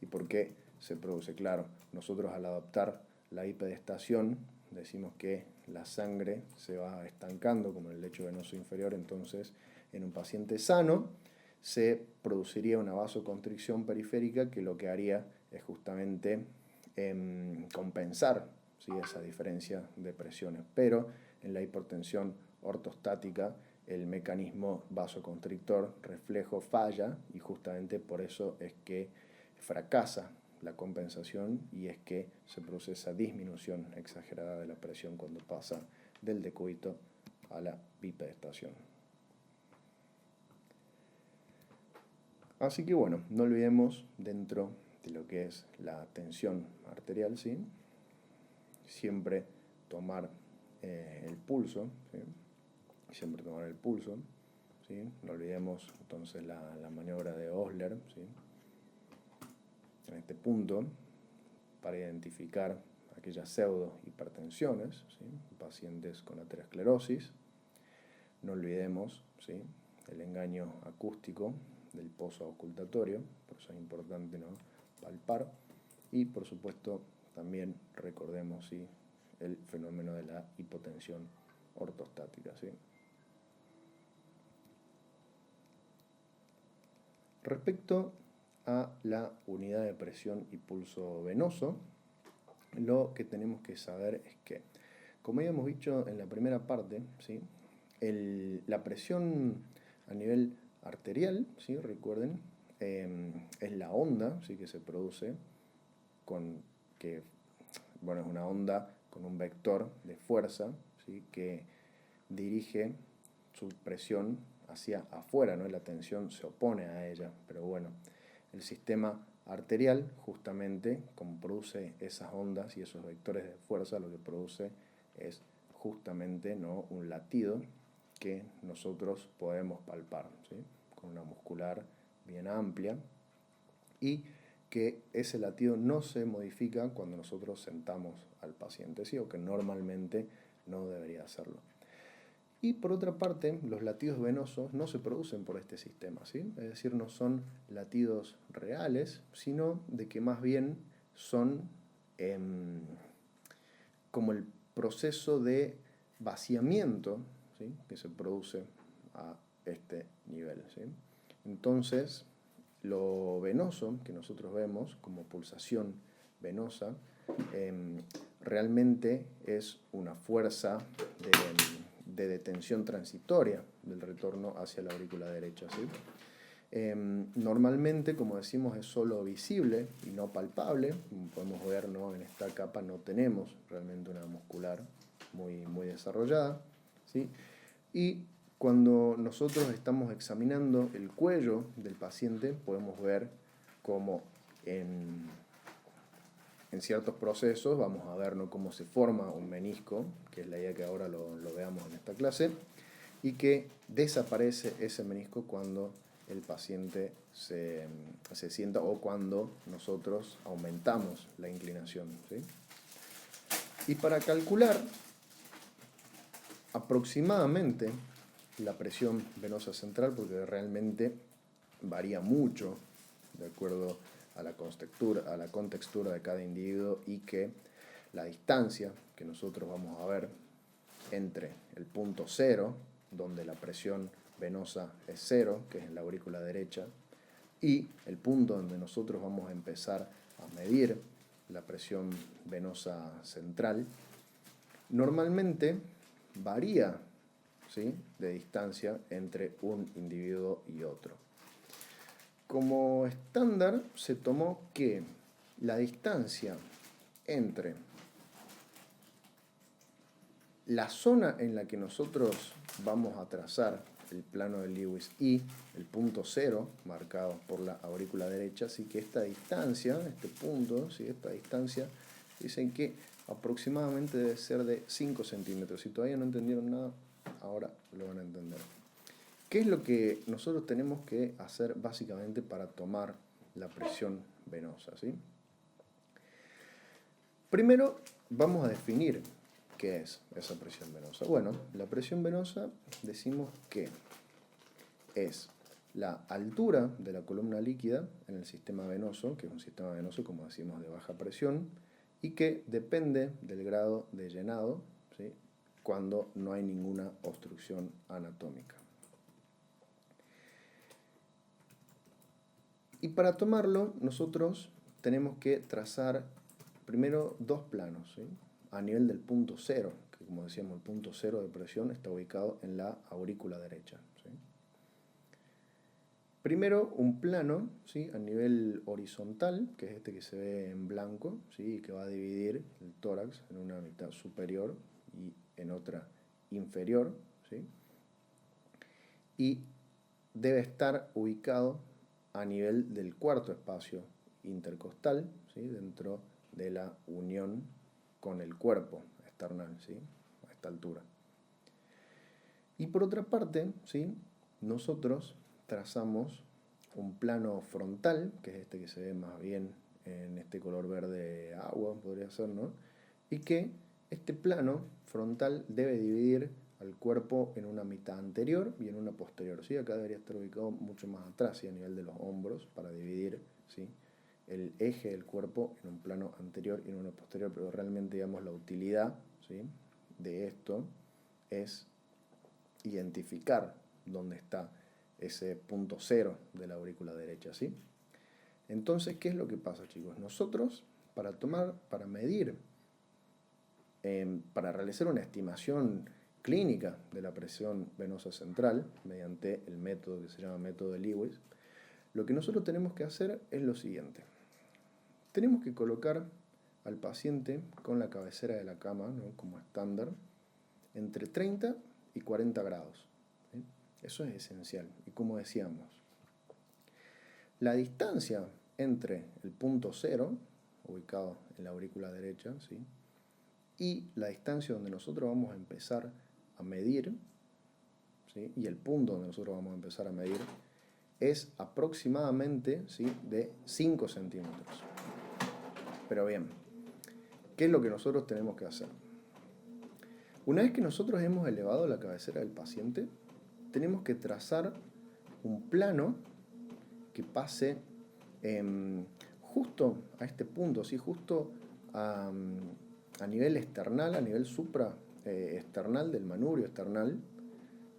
¿y por qué se produce? Claro, nosotros al adoptar la bipedestación decimos que la sangre se va estancando como en el lecho venoso inferior, entonces en un paciente sano se produciría una vasoconstricción periférica que lo que haría es justamente compensar, ¿sí?, esa diferencia de presiones, pero en la hipertensión ortostática el mecanismo vasoconstrictor reflejo falla y justamente por eso es que fracasa la compensación y es que se produce esa disminución exagerada de la presión cuando pasa del decúbito a la bipedestación. Así que bueno, no olvidemos dentro de lo que es la tensión arterial, ¿sí?, siempre tomar el pulso, ¿sí?, siempre tomar el pulso, ¿sí?, no olvidemos entonces la maniobra de Osler, ¿sí?, en este punto, para identificar aquellas pseudo-hipertensiones, ¿sí? Pacientes con aterosclerosis. No olvidemos, ¿sí?, el engaño acústico del pozo ocultatorio, por eso es importante, ¿no?, palpar. Y por supuesto también recordemos, ¿sí?, el fenómeno de la hipotensión ortostática, ¿sí? Respecto a la unidad de presión y pulso venoso, lo que tenemos que saber es que, como habíamos dicho en la primera parte, ¿sí?, la presión a nivel arterial, ¿sí?, recuerden, es la onda, ¿sí?, que se produce es una onda con un vector de fuerza, ¿sí?, que dirige su presión hacia afuera, ¿no? La tensión se opone a ella, pero bueno, el sistema arterial, justamente, como produce esas ondas y esos vectores de fuerza, lo que produce es justamente, ¿no?, un latido que nosotros podemos palpar, ¿sí?, con una muscular bien amplia, y que ese latido no se modifica cuando nosotros sentamos al paciente, ¿sí?, o que normalmente no debería hacerlo. Y por otra parte, los latidos venosos no se producen por este sistema, ¿sí? Es decir, no son latidos reales, sino de que más bien son como el proceso de vaciamiento, ¿sí?, que se produce a este nivel, ¿sí? Entonces, lo venoso que nosotros vemos como pulsación venosa realmente es una fuerza de detención transitoria del retorno hacia la aurícula derecha, ¿sí? Normalmente, como decimos, es solo visible y no palpable. Como podemos ver, ¿no?, en esta capa no tenemos realmente una muscular muy desarrollada, ¿sí? Y cuando nosotros estamos examinando el cuello del paciente, podemos ver cómo en ciertos procesos vamos a ver, ¿no?, cómo se forma un menisco, que es la idea que ahora lo veamos en esta clase, y que desaparece ese menisco cuando el paciente se sienta o cuando nosotros aumentamos la inclinación, ¿sí? Y para calcular aproximadamente la presión venosa central, porque realmente varía mucho de acuerdo a la contextura de cada individuo, y que la distancia que nosotros vamos a ver entre el punto cero, donde la presión venosa es cero, que es en la aurícula derecha, y el punto donde nosotros vamos a empezar a medir la presión venosa central, normalmente varía, ¿sí?, de distancia entre un individuo y otro. Como estándar se tomó que la distancia entre la zona en la que nosotros vamos a trazar el plano de Lewis y el punto cero marcado por la aurícula derecha, así que esta distancia, este punto, ¿sí?, esta distancia, dicen que aproximadamente debe ser de 5 centímetros. Si todavía no entendieron nada, ahora lo van a entender. ¿Qué es lo que nosotros tenemos que hacer básicamente para tomar la presión venosa, ¿sí? Primero vamos a definir qué es esa presión venosa. Bueno, la presión venosa decimos que es la altura de la columna líquida en el sistema venoso, que es un sistema venoso, como decimos, de baja presión, y que depende del grado de llenado, ¿sí?, cuando no hay ninguna obstrucción anatómica. Y para tomarlo, nosotros tenemos que trazar primero dos planos, ¿sí?, a nivel del punto cero, que como decíamos, el punto cero de presión está ubicado en la aurícula derecha, ¿sí? Primero, un plano, ¿sí?, a nivel horizontal, que es este que se ve en blanco, ¿sí?, y que va a dividir el tórax en una mitad superior y en otra inferior, ¿sí?, y debe estar ubicado a nivel del cuarto espacio intercostal, ¿sí?, dentro de la unión con el cuerpo esternal, ¿sí?, a esta altura. Y por otra parte, ¿sí?, nosotros trazamos un plano frontal, que es este que se ve más bien en este color verde agua, podría ser, ¿no? Y que este plano frontal debe dividir al cuerpo en una mitad anterior y en una posterior, ¿sí? Acá debería estar ubicado mucho más atrás, ¿sí? A nivel de los hombros, para dividir, ¿sí? El eje del cuerpo en un plano anterior y en uno posterior, pero realmente, digamos, la utilidad, ¿sí? De esto es identificar dónde está ese punto cero de la aurícula derecha, ¿sí? Entonces, ¿qué es lo que pasa, chicos? Nosotros, para medir, para realizar una estimación clínica de la presión venosa central, mediante el método que se llama método de Lewis, lo que nosotros tenemos que hacer es lo siguiente. Tenemos que colocar al paciente con la cabecera de la cama, ¿no? Como estándar, entre 30 y 40 grados. ¿Sí? Eso es esencial. Y como decíamos, la distancia entre el punto cero, ubicado en la aurícula derecha, ¿sí? Y la distancia donde nosotros vamos a empezar a medir, ¿sí? Y el punto donde nosotros vamos a empezar a medir, es aproximadamente, ¿sí? De 5 centímetros. Pero bien, ¿qué es lo que nosotros tenemos que hacer? Una vez que nosotros hemos elevado la cabecera del paciente, tenemos que trazar un plano que pase justo a este punto, ¿sí? Justo a nivel external, a nivel external del manubrio external,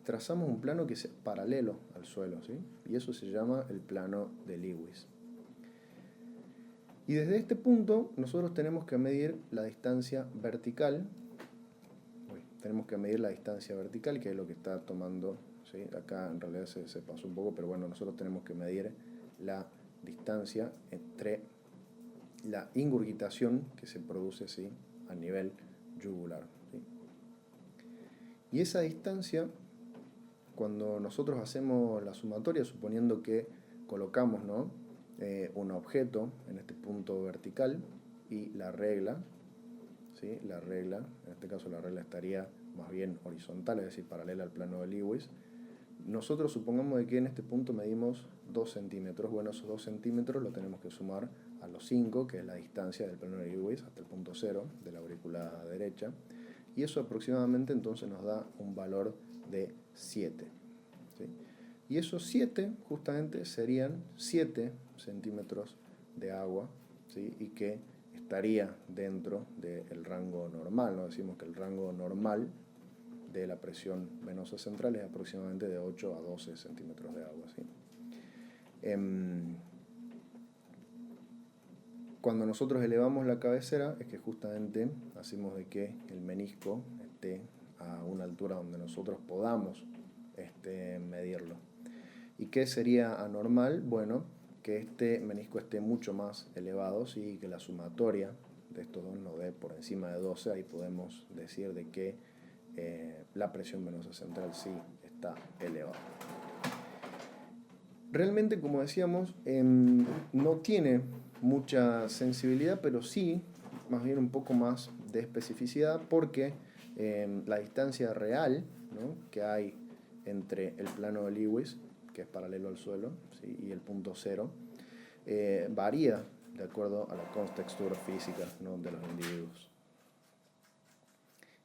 trazamos un plano que sea paralelo al suelo, ¿sí? Y eso se llama el plano de Lewis. Y desde este punto nosotros tenemos que medir la distancia vertical. Que es lo que está tomando, ¿sí? Acá en realidad se pasó un poco, pero bueno, nosotros tenemos que medir la distancia entre la ingurgitación que se produce, ¿sí? A nivel yugular, ¿sí? Y esa distancia, cuando nosotros hacemos la sumatoria, suponiendo que colocamos, ¿no? Un objeto en este punto vertical y la regla, ¿sí? La regla, en este caso la regla estaría más bien horizontal, es decir, paralela al plano de Lewis. Nosotros supongamos de que en este punto medimos 2 centímetros. Bueno, esos 2 centímetros lo tenemos que sumar a los 5, que es la distancia del plano de Lewis hasta el punto cero de la aurícula derecha. Y eso aproximadamente entonces nos da un valor de 7. ¿Sí? Y esos 7 justamente serían 7 centímetros de agua, ¿sí? Y que estaría dentro del rango normal, ¿no? Decimos que el rango normal de la presión venosa central es aproximadamente de 8 a 12 centímetros de agua, ¿sí? Cuando nosotros elevamos la cabecera es que justamente hacemos de que el menisco esté a una altura donde nosotros podamos medirlo. ¿Y qué sería anormal? Bueno, que este menisco esté mucho más elevado, ¿sí? Que la sumatoria de estos dos nos dé por encima de 12, ahí podemos decir de que la presión venosa central sí está elevada. Realmente, como decíamos, no tiene mucha sensibilidad, pero sí, más bien un poco más de especificidad, porque la distancia real, ¿no? Que hay entre el plano de Lewis, que es paralelo al suelo, ¿sí? Y el punto cero, varía de acuerdo a la contextura física, ¿no? De los individuos.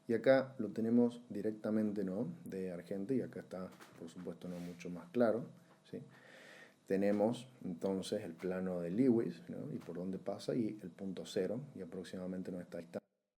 Y acá lo tenemos directamente, ¿no? De Argente, y acá está, por supuesto, no mucho más claro, ¿sí? Tenemos entonces el plano de Lewis, ¿no? Y por dónde pasa, y el punto cero, y aproximadamente nuestra distancia.